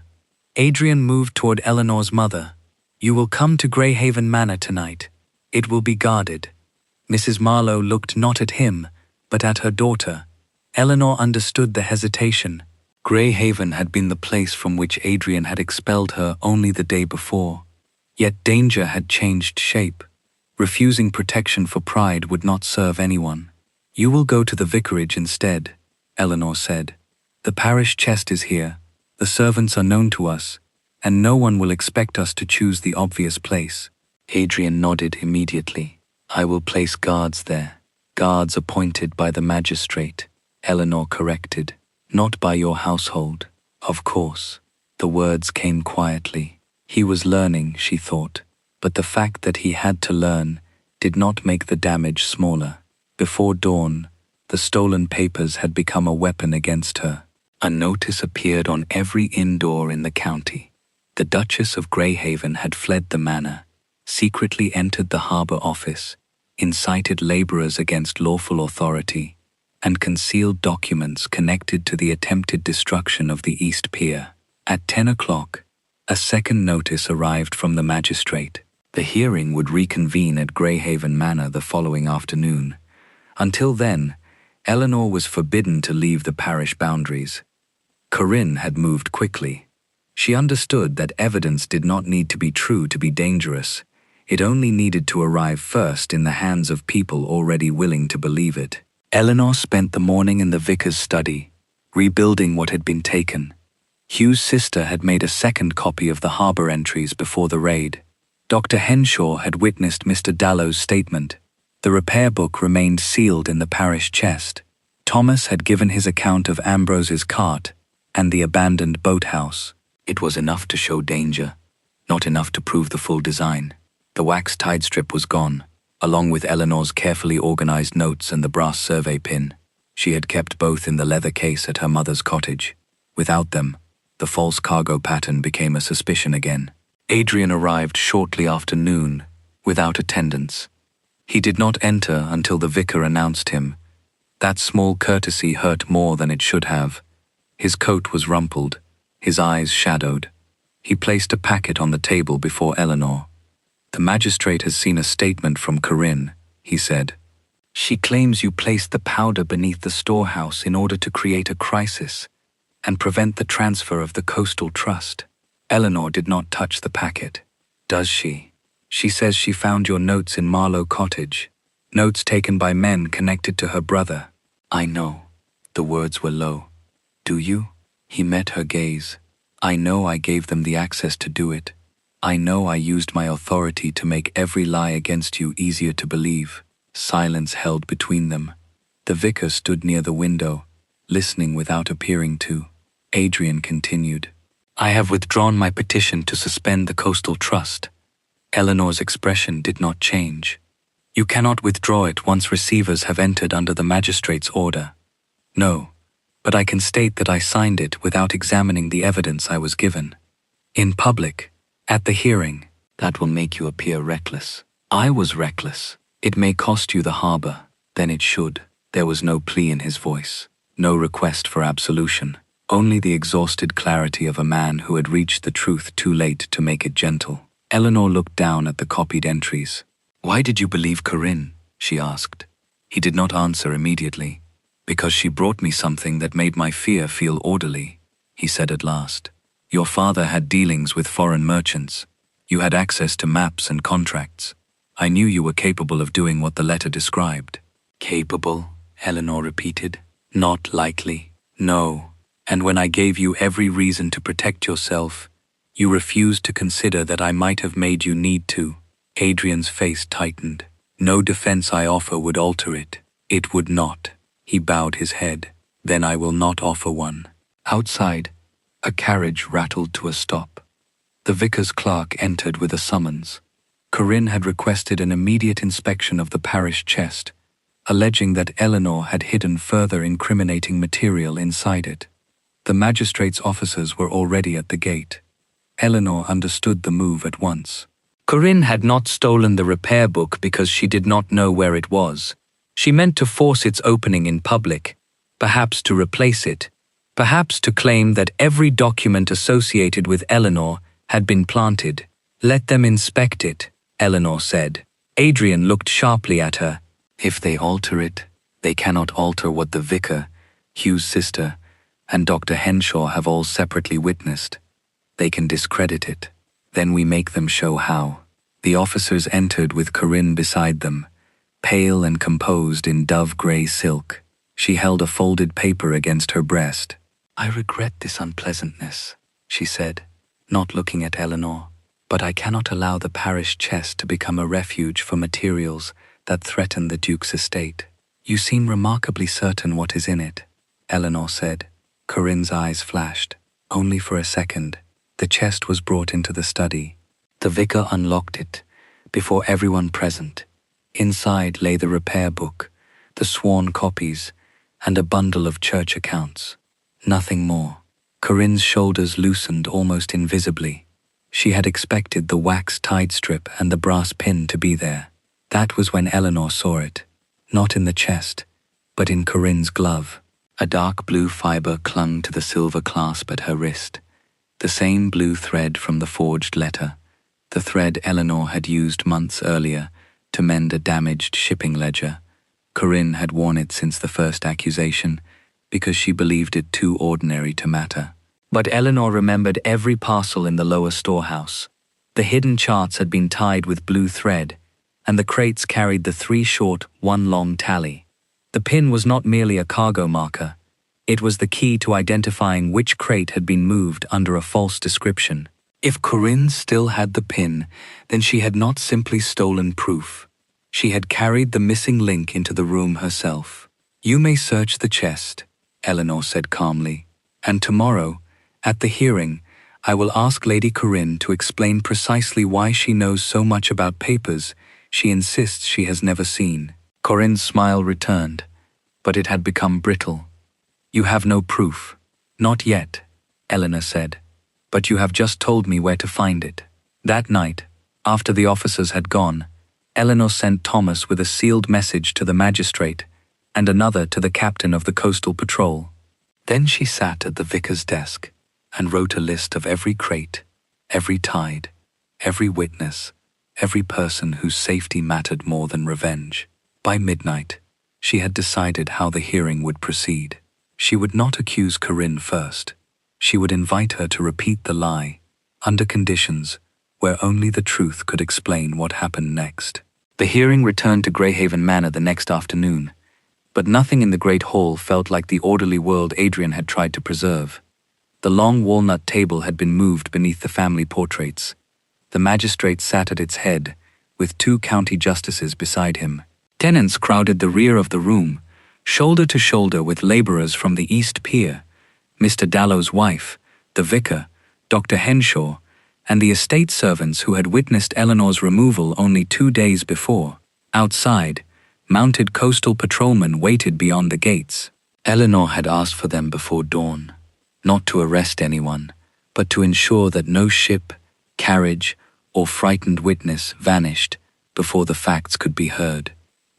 Adrian moved toward Elinor's mother. "You will come to Greyhaven Manor tonight. It will be guarded." Mrs. Marlowe looked not at him, but at her daughter. Elinor understood the hesitation. Greyhaven had been the place from which Adrian had expelled her only the day before. Yet danger had changed shape. Refusing protection for pride would not serve anyone. "You will go to the vicarage instead," Elinor said. "The parish chest is here. The servants are known to us, and no one will expect us to choose the obvious place." Adrian nodded immediately. "I will place guards there." "Guards appointed by the magistrate," Elinor corrected. "Not by your household." "Of course." The words came quietly. He was learning, she thought, but the fact that he had to learn did not make the damage smaller. Before dawn, the stolen papers had become a weapon against her. A notice appeared on every inn door in the county. The Duchess of Greyhaven had fled the manor, secretly entered the harbour office, incited labourers against lawful authority, and concealed documents connected to the attempted destruction of the East Pier. At 10 o'clock, a second notice arrived from the magistrate. The hearing would reconvene at Greyhaven Manor the following afternoon. Until then, Elinor was forbidden to leave the parish boundaries. Corinne had moved quickly. She understood that evidence did not need to be true to be dangerous. It only needed to arrive first in the hands of people already willing to believe it. Elinor spent the morning in the vicar's study, rebuilding what had been taken. Hugh's sister had made a second copy of the harbour entries before the raid. Dr. Henshaw had witnessed Mr. Dallow's statement. The repair book remained sealed in the parish chest. Thomas had given his account of Ambrose's cart and the abandoned boathouse. It was enough to show danger, not enough to prove the full design. The wax tide strip was gone, along with Elinor's carefully organized notes and the brass survey pin. She had kept both in the leather case at her mother's cottage. Without them, the false cargo pattern became a suspicion again. Adrian arrived shortly after noon, without attendance. He did not enter until the vicar announced him. That small courtesy hurt more than it should have. His coat was rumpled, his eyes shadowed. He placed a packet on the table before Elinor. "The magistrate has seen a statement from Corinne," he said. "She claims you placed the powder beneath the storehouse in order to create a crisis and prevent the transfer of the coastal trust." Elinor did not touch the packet. Does she? She says she found your notes in Marlow Cottage. Notes taken by men connected to her brother. I know. The words were low. Do you? He met her gaze. I know I gave them the access to do it. I know I used my authority to make every lie against you easier to believe. Silence held between them. The vicar stood near the window, listening without appearing to. Adrian continued. I have withdrawn my petition to suspend the coastal trust. Elinor's expression did not change. You cannot withdraw it once receivers have entered under the magistrate's order. No, but I can state that I signed it without examining the evidence I was given. In public, at the hearing, that will make you appear reckless. I was reckless. It may cost you the harbor, then it should. There was no plea in his voice, no request for absolution, only the exhausted clarity of a man who had reached the truth too late to make it gentle. Elinor looked down at the copied entries. Why did you believe Corinne? She asked. He did not answer immediately. Because she brought me something that made my fear feel orderly, he said at last. Your father had dealings with foreign merchants. You had access to maps and contracts. I knew you were capable of doing what the letter described. Capable, Elinor repeated. Not likely. No. And when I gave you every reason to protect yourself, you refused to consider that I might have made you need to. Adrian's face tightened. No defense I offer would alter it. It would not. He bowed his head. Then I will not offer one. Outside, a carriage rattled to a stop. The vicar's clerk entered with a summons. Corinne had requested an immediate inspection of the parish chest, alleging that Elinor had hidden further incriminating material inside it. The magistrate's officers were already at the gate. Elinor understood the move at once. Corinne had not stolen the repair book because she did not know where it was. She meant to force its opening in public, perhaps to replace it, perhaps to claim that every document associated with Elinor had been planted. Let them inspect it, Elinor said. Adrian looked sharply at her. If they alter it, they cannot alter what the vicar, Hugh's sister, and Dr. Henshaw have all separately witnessed. They can discredit it. Then we make them show how. The officers entered with Corinne beside them, pale and composed in dove-grey silk. She held a folded paper against her breast. I regret this unpleasantness, she said, not looking at Elinor, but I cannot allow the parish chest to become a refuge for materials that threaten the Duke's estate. You seem remarkably certain what is in it, Elinor said. Corinne's eyes flashed. Only for a second. The chest was brought into the study. The vicar unlocked it, before everyone present. Inside lay the repair book, the sworn copies, and a bundle of church accounts. Nothing more. Corinne's shoulders loosened almost invisibly. She had expected the wax tide strip and the brass pin to be there. That was when Elinor saw it. Not in the chest, but in Corinne's glove. A dark blue fibre clung to the silver clasp at her wrist. The same blue thread from the forged letter, the thread Elinor had used months earlier to mend a damaged shipping ledger. Corinne had worn it since the first accusation, because she believed it too ordinary to matter. But Elinor remembered every parcel in the lower storehouse. The hidden charts had been tied with blue thread, and the crates carried the 3 short, 1 long tally. The pin was not merely a cargo marker. It was the key to identifying which crate had been moved under a false description. If Corinne still had the pin, then she had not simply stolen proof. She had carried the missing link into the room herself. You may search the chest, Elinor said calmly, and tomorrow, at the hearing, I will ask Lady Corinne to explain precisely why she knows so much about papers she insists she has never seen. Corinne's smile returned, but it had become brittle. You have no proof. Not yet, Elinor said, but you have just told me where to find it. That night, after the officers had gone, Elinor sent Thomas with a sealed message to the magistrate and another to the captain of the coastal patrol. Then she sat at the vicar's desk and wrote a list of every crate, every tide, every witness, every person whose safety mattered more than revenge. By midnight, she had decided how the hearing would proceed. She would not accuse Corinne first. She would invite her to repeat the lie, under conditions, where only the truth could explain what happened next. The hearing returned to Greyhaven Manor the next afternoon, but nothing in the great hall felt like the orderly world Adrian had tried to preserve. The long walnut table had been moved beneath the family portraits. The magistrate sat at its head, with 2 county justices beside him. Tenants crowded the rear of the room, shoulder to shoulder with labourers from the East Pier, Mr. Dallow's wife, the vicar, Dr. Henshaw, and the estate servants who had witnessed Elinor's removal only 2 days before. Outside, mounted coastal patrolmen waited beyond the gates. Elinor had asked for them before dawn, not to arrest anyone, but to ensure that no ship, carriage, or frightened witness vanished before the facts could be heard.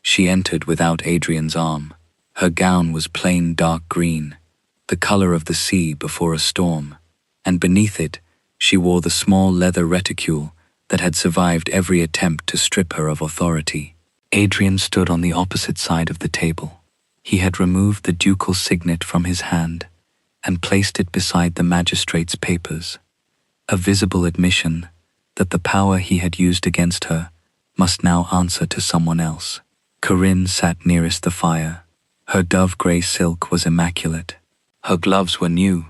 She entered without Adrian's arm. Her gown was plain dark green, the color of the sea before a storm, and beneath it she wore the small leather reticule that had survived every attempt to strip her of authority. Adrian stood on the opposite side of the table. He had removed the ducal signet from his hand and placed it beside the magistrate's papers, a visible admission that the power he had used against her must now answer to someone else. Corinne sat nearest the fire. Her dove-grey silk was immaculate. Her gloves were new.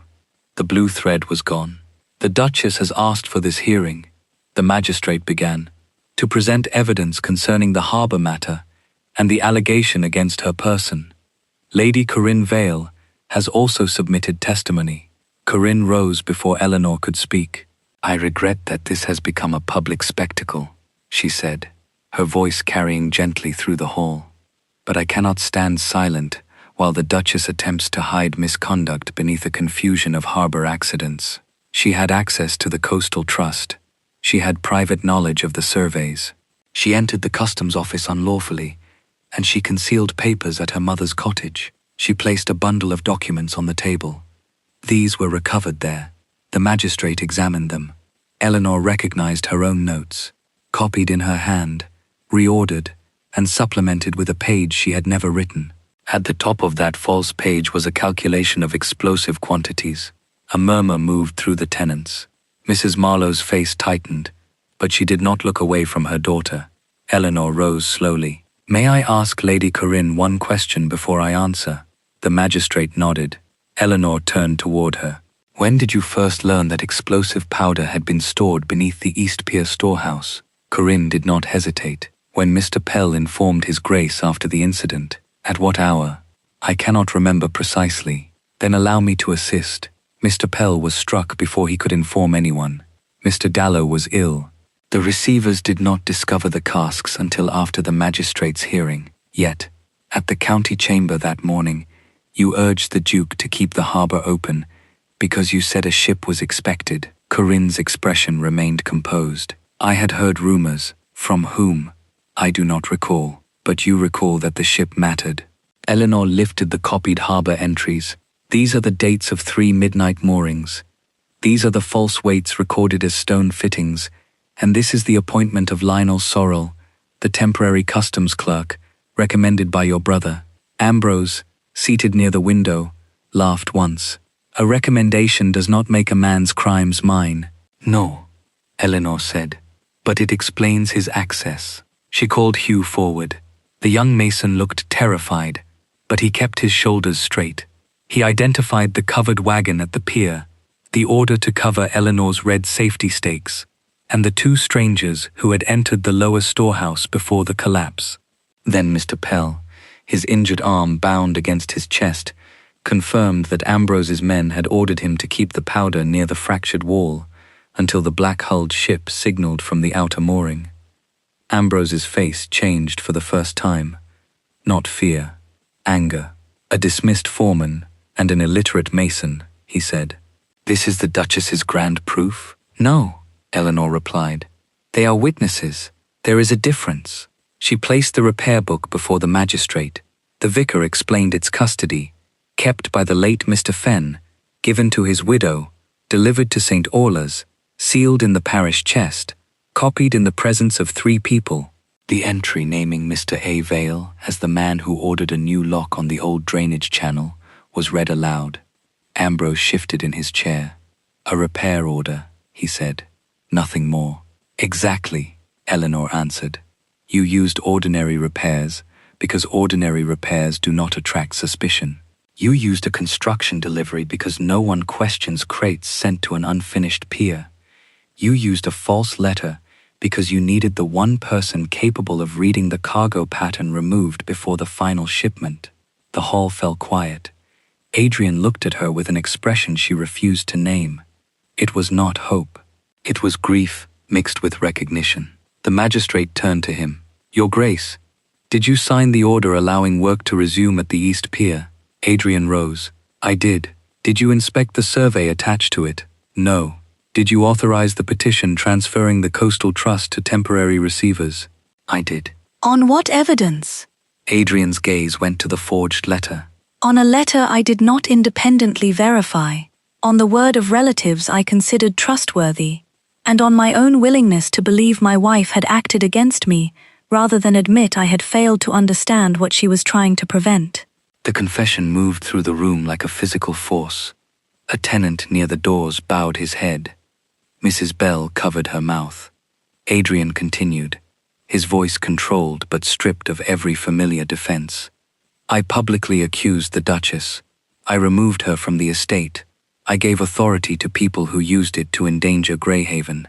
The blue thread was gone. "The Duchess has asked for this hearing," the magistrate began, "to present evidence concerning the harbour matter and the allegation against her person. Lady Corinne Vale has also submitted testimony." Corinne rose before Elinor could speak. "I regret that this has become a public spectacle," she said, her voice carrying gently through the hall. "But I cannot stand silent while the Duchess attempts to hide misconduct beneath a confusion of harbour accidents. She had access to the Coastal Trust. She had private knowledge of the surveys. She entered the customs office unlawfully, and she concealed papers at her mother's cottage. She placed a bundle of documents on the table. These were recovered there. The magistrate examined them. Elinor recognized her own notes, copied in her hand, reordered, and supplemented with a page she had never written. At the top of that false page was a calculation of explosive quantities. A murmur moved through the tenants. Mrs. Marlowe's face tightened, but she did not look away from her daughter. Elinor rose slowly. "May I ask Lady Corinne one question before I answer?" The magistrate nodded. Elinor turned toward her. "When did you first learn that explosive powder had been stored beneath the East Pier storehouse?" Corinne did not hesitate. "When Mr. Pell informed His Grace after the incident." "At what hour?" "I cannot remember precisely." "Then allow me to assist. Mr. Pell was struck before he could inform anyone. Mr. Dallow was ill. The receivers did not discover the casks until after the magistrate's hearing. Yet, at the county chamber that morning, you urged the Duke to keep the harbour open because you said a ship was expected." Corinne's expression remained composed. "I had heard rumours. From whom? I do not recall. But you recall that the ship mattered." Elinor lifted the copied harbour entries. "These are the dates of 3 midnight moorings. These are the false weights recorded as stone fittings, and this is the appointment of Lionel Sorrel, the temporary customs clerk, recommended by your brother." Ambrose, seated near the window, laughed once. "A recommendation does not make a man's crimes mine." "No," Elinor said, "but it explains his access." She called Hugh forward. The young mason looked terrified, but he kept his shoulders straight. He identified the covered wagon at the pier, the order to cover Elinor's red safety stakes, and the 2 strangers who had entered the lower storehouse before the collapse. Then Mr. Pell, his injured arm bound against his chest, confirmed that Ambrose's men had ordered him to keep the powder near the fractured wall until the black-hulled ship signaled from the outer mooring. Ambrose's face changed for the first time. Not fear, anger. "A dismissed foreman and an illiterate mason," he said. "This is the Duchess's grand proof?" "No," Elinor replied. "They are witnesses. There is a difference." She placed the repair book before the magistrate. The vicar explained its custody, kept by the late Mr. Fenn, given to his widow, delivered to St. Aula's, sealed in the parish chest, copied in the presence of 3 people. The entry naming Mr. A. Vale as the man who ordered a new lock on the old drainage channel was read aloud. Ambrose shifted in his chair. "A repair order," he said. "Nothing more." Exactly, Elinor answered. You used ordinary repairs because ordinary repairs do not attract suspicion. You used a construction delivery because no one questions crates sent to an unfinished pier. You used a false letter because you needed the one person capable of reading the cargo pattern removed before the final shipment. The hall fell quiet. Adrian looked at her with an expression she refused to name. It was not hope. It was grief mixed with recognition. The magistrate turned to him. Your Grace, did you sign the order allowing work to resume at the East Pier? Adrian rose. I did. Did you inspect the survey attached to it? No. Did you authorize the petition transferring the Coastal Trust to temporary receivers? I did. On what evidence? Adrian's gaze went to the forged letter. On a letter I did not independently verify. On the word of relatives I considered trustworthy. And on my own willingness to believe my wife had acted against me, rather than admit I had failed to understand what she was trying to prevent. The confession moved through the room like a physical force. A tenant near the doors bowed his head. Mrs. Bell covered her mouth. Adrian continued, his voice controlled but stripped of every familiar defense. I publicly accused the Duchess. I removed her from the estate. I gave authority to people who used it to endanger Greyhaven.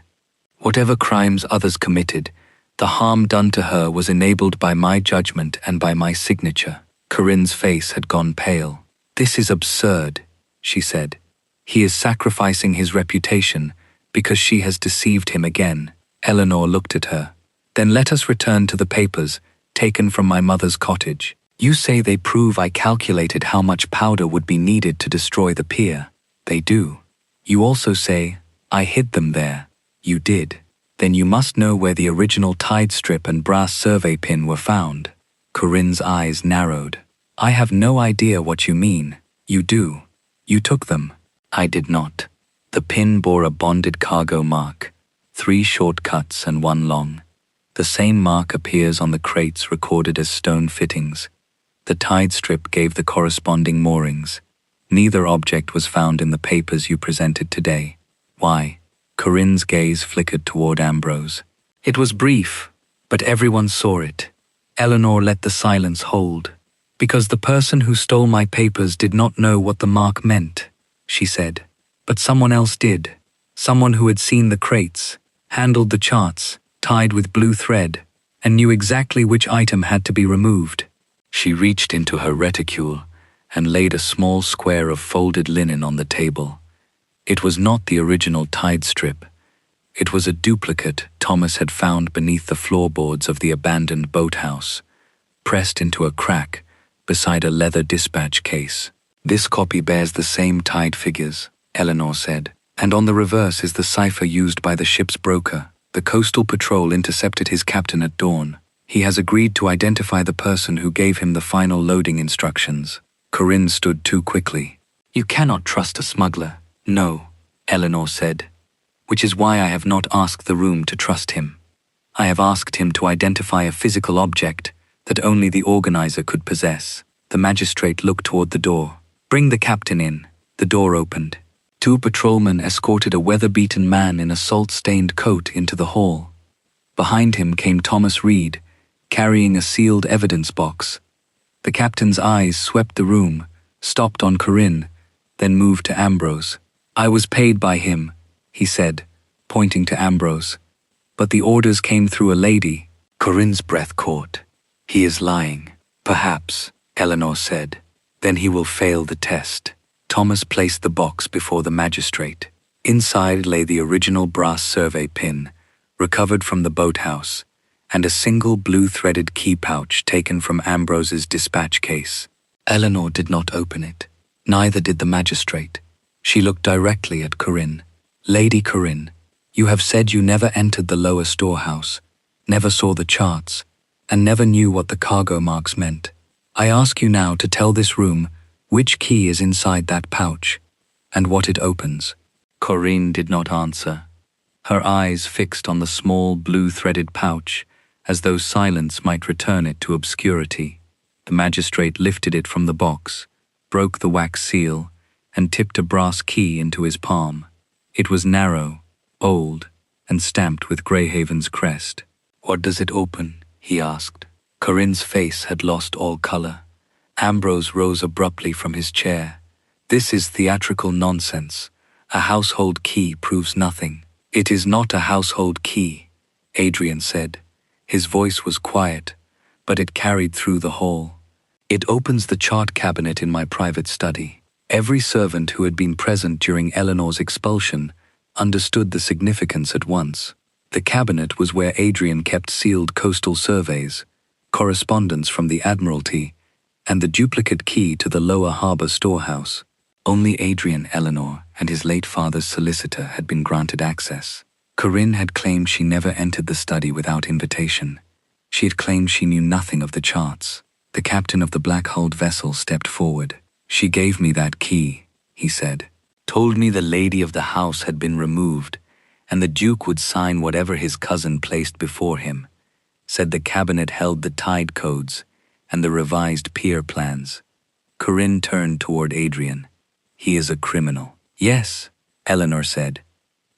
Whatever crimes others committed, the harm done to her was enabled by my judgment and by my signature. Corinne's face had gone pale. This is absurd, she said. He is sacrificing his reputation because she has deceived him again. Elinor looked at her. Then let us return to the papers taken from my mother's cottage. You say they prove I calculated how much powder would be needed to destroy the pier. They do. You also say, I hid them there. You did. Then you must know where the original tide strip and brass survey pin were found. Corinne's eyes narrowed. I have no idea what you mean. You do. You took them. I did not. The pin bore a bonded cargo mark, 3 short cuts and 1 long. The same mark appears on the crates recorded as stone fittings. The tide strip gave the corresponding moorings. Neither object was found in the papers you presented today. Why? Corinne's gaze flickered toward Ambrose. It was brief, but everyone saw it. Elinor let the silence hold. Because the person who stole my papers did not know what the mark meant, she said. But someone else did. Someone who had seen the crates, handled the charts, tied with blue thread, and knew exactly which item had to be removed. She reached into her reticule and laid a small square of folded linen on the table. It was not the original tide strip. It was a duplicate Thomas had found beneath the floorboards of the abandoned boathouse, pressed into a crack beside a leather dispatch case. This copy bears the same tide figures, Elinor said, and on the reverse is the cipher used by the ship's broker. The coastal patrol intercepted his captain at dawn. He has agreed to identify the person who gave him the final loading instructions. Corinne stood too quickly. You cannot trust a smuggler. No, Elinor said, which is why I have not asked the room to trust him. I have asked him to identify a physical object that only the organizer could possess. The magistrate looked toward the door. Bring the captain in. The door opened. 2 patrolmen escorted a weather-beaten man in a salt-stained coat into the hall. Behind him came Thomas Reed, carrying a sealed evidence box. The captain's eyes swept the room, stopped on Corinne, then moved to Ambrose. I was paid by him, he said, pointing to Ambrose. But the orders came through a lady. Corinne's breath caught. He is lying. Perhaps, Elinor said. Then he will fail the test. Thomas placed the box before the magistrate. Inside lay the original brass survey pin, recovered from the boathouse, and a single blue-threaded key pouch taken from Ambrose's dispatch case. Elinor did not open it. Neither did the magistrate. She looked directly at Corinne. Lady Corinne, you have said you never entered the lower storehouse, never saw the charts, and never knew what the cargo marks meant. I ask you now to tell this room which key is inside that pouch, and what it opens. Corinne did not answer, her eyes fixed on the small blue-threaded pouch, as though silence might return it to obscurity. The magistrate lifted it from the box, broke the wax seal, and tipped a brass key into his palm. It was narrow, old, and stamped with Greyhaven's crest. "What does it open?" he asked. Corinne's face had lost all color. Ambrose rose abruptly from his chair. "This is theatrical nonsense. A household key proves nothing." "It is not a household key," Adrian said. His voice was quiet, but it carried through the hall. "It opens the chart cabinet in my private study." Every servant who had been present during Elinor's expulsion understood the significance at once. The cabinet was where Adrian kept sealed coastal surveys, correspondence from the Admiralty, and the duplicate key to the lower harbor storehouse. Only Adrian, Elinor, and his late father's solicitor had been granted access. Corinne had claimed she never entered the study without invitation. She had claimed she knew nothing of the charts. The captain of the black-hulled vessel stepped forward. "She gave me that key," he said. "Told me the lady of the house had been removed, and the Duke would sign whatever his cousin placed before him. Said the cabinet held the tide codes and the revised pier plans." Corinne turned toward Adrian. "He is a criminal." "Yes," Elinor said,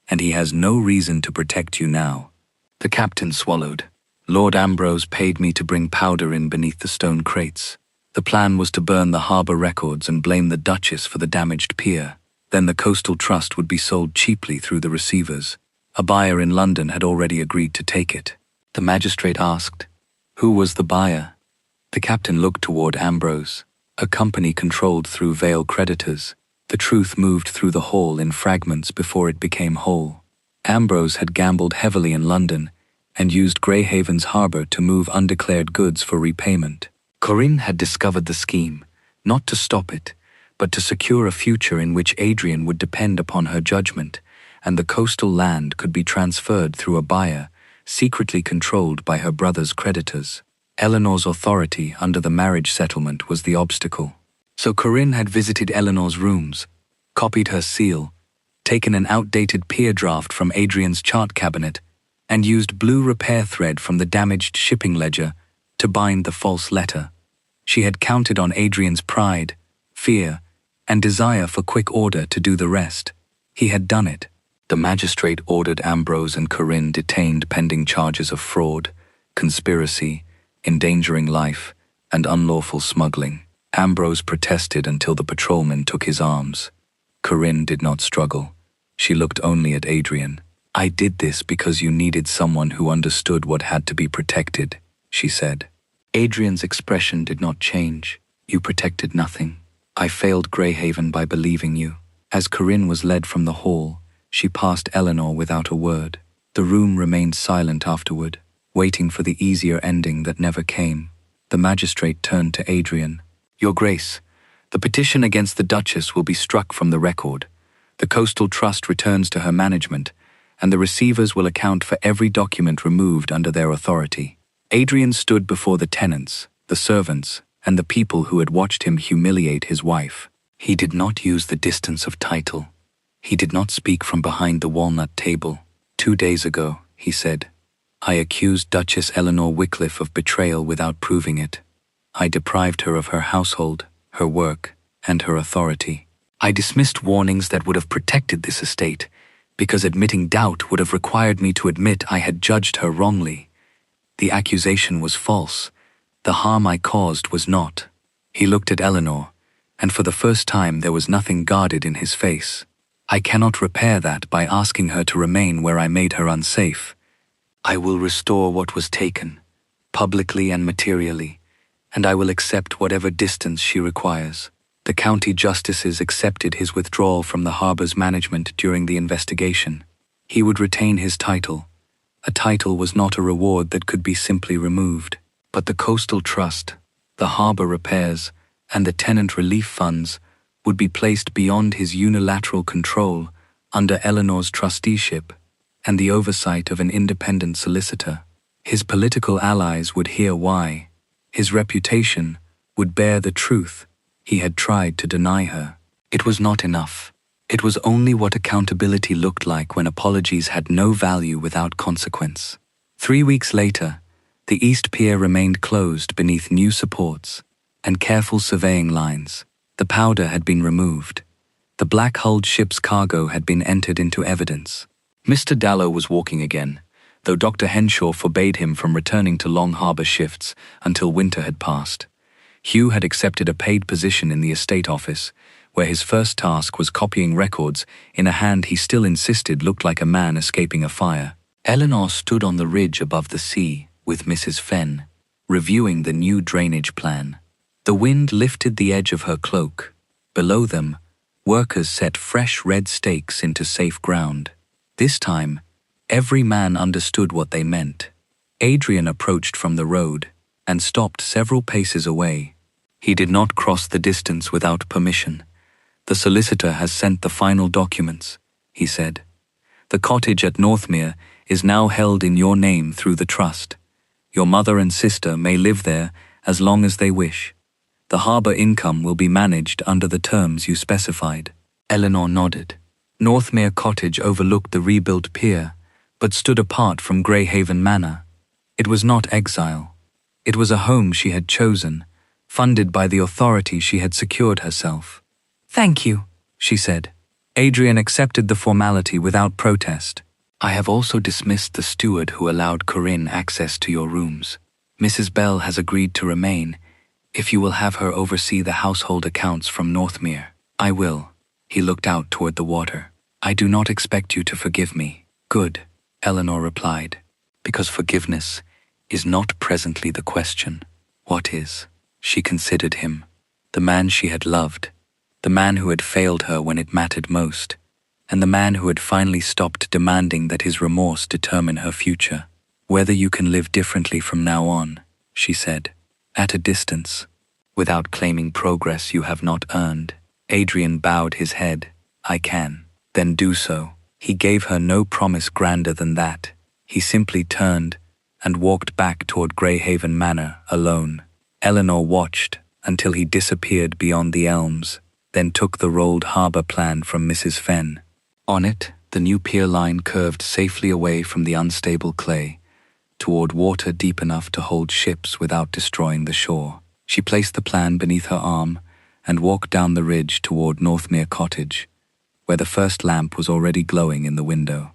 "and he has no reason to protect you now." The captain swallowed. "Lord Ambrose paid me to bring powder in beneath the stone crates. The plan was to burn the harbor records and blame the Duchess for the damaged pier. Then the coastal trust would be sold cheaply through the receivers. A buyer in London had already agreed to take it." The magistrate asked, "Who was the buyer?" The captain looked toward Ambrose. "A company controlled through Vale creditors." The truth moved through the hall in fragments before it became whole. Ambrose had gambled heavily in London and used Greyhaven's harbor to move undeclared goods for repayment. Corinne had discovered the scheme, not to stop it, but to secure a future in which Adrian would depend upon her judgment, and the coastal land could be transferred through a buyer secretly controlled by her brother's creditors. Elinor's authority under the marriage settlement was the obstacle. So Corinne had visited Elinor's rooms, copied her seal, taken an outdated pier draft from Adrian's chart cabinet, and used blue repair thread from the damaged shipping ledger to bind the false letter. She had counted on Adrian's pride, fear, and desire for quick order to do the rest. He had done it. The magistrate ordered Ambrose and Corinne detained pending charges of fraud, conspiracy, endangering life, and unlawful smuggling. Ambrose protested until the patrolman took his arms. Corinne did not struggle. She looked only at Adrian. "I did this because you needed someone who understood what had to be protected," she said. Adrian's expression did not change. "You protected nothing. I failed Greyhaven by believing you." As Corinne was led from the hall, she passed Elinor without a word. The room remained silent afterward, waiting for the easier ending that never came. The magistrate turned to Adrian. "Your Grace, the petition against the Duchess will be struck from the record. The coastal trust returns to her management, and the receivers will account for every document removed under their authority." Adrian stood before the tenants, the servants, and the people who had watched him humiliate his wife. He did not use the distance of title. He did not speak from behind the walnut table. "2 days ago," he said, "I accused Duchess Elinor Wycliffe of betrayal without proving it. I deprived her of her household, her work, and her authority. I dismissed warnings that would have protected this estate, because admitting doubt would have required me to admit I had judged her wrongly. The accusation was false. The harm I caused was not." He looked at Elinor, and for the first time there was nothing guarded in his face. "I cannot repair that by asking her to remain where I made her unsafe. I will restore what was taken, publicly and materially, and I will accept whatever distance she requires." The county justices accepted his withdrawal from the harbor's management during the investigation. He would retain his title. A title was not a reward that could be simply removed. But the coastal trust, the harbor repairs, and the tenant relief funds would be placed beyond his unilateral control under Elinor's trusteeship and the oversight of an independent solicitor. His political allies would hear why. His reputation would bear the truth he had tried to deny her. It was not enough. It was only what accountability looked like when apologies had no value without consequence. 3 weeks later, the East Pier remained closed beneath new supports and careful surveying lines. The powder had been removed. The black-hulled ship's cargo had been entered into evidence. Mr. Dallow was walking again, though Dr. Henshaw forbade him from returning to Long Harbour shifts until winter had passed. Hugh had accepted a paid position in the estate office, where his first task was copying records in a hand he still insisted looked like a man escaping a fire. Elinor stood on the ridge above the sea with Mrs. Fenn, reviewing the new drainage plan. The wind lifted the edge of her cloak. Below them, workers set fresh red stakes into safe ground. This time, every man understood what they meant. Adrian approached from the road and stopped several paces away. He did not cross the distance without permission. "The solicitor has sent the final documents," he said. "The cottage at Northmere is now held in your name through the trust. Your mother and sister may live there as long as they wish. The harbour income will be managed under the terms you specified." Elinor nodded. Northmere Cottage overlooked the rebuilt pier, but stood apart from Greyhaven Manor. It was not exile. It was a home she had chosen, funded by the authority she had secured herself. "Thank you," she said. Adrian accepted the formality without protest. "I have also dismissed the steward who allowed Corinne access to your rooms. Mrs. Bell has agreed to remain, if you will have her oversee the household accounts from Northmere." "I will." He looked out toward the water. "I do not expect you to forgive me." "Good," Elinor replied, "because forgiveness is not presently the question." "What is?" She considered him, the man she had loved, the man who had failed her when it mattered most, and the man who had finally stopped demanding that his remorse determine her future. "Whether you can live differently from now on," she said, "at a distance, without claiming progress you have not earned." Adrian bowed his head. "I can." "Then do so." He gave her no promise grander than that. He simply turned and walked back toward Greyhaven Manor alone. Elinor watched until he disappeared beyond the elms, then took the rolled harbour plan from Mrs. Fenn. On it, the new pier line curved safely away from the unstable clay, toward water deep enough to hold ships without destroying the shore. She placed the plan beneath her arm and walked down the ridge toward Northmere Cottage, where the first lamp was already glowing in the window.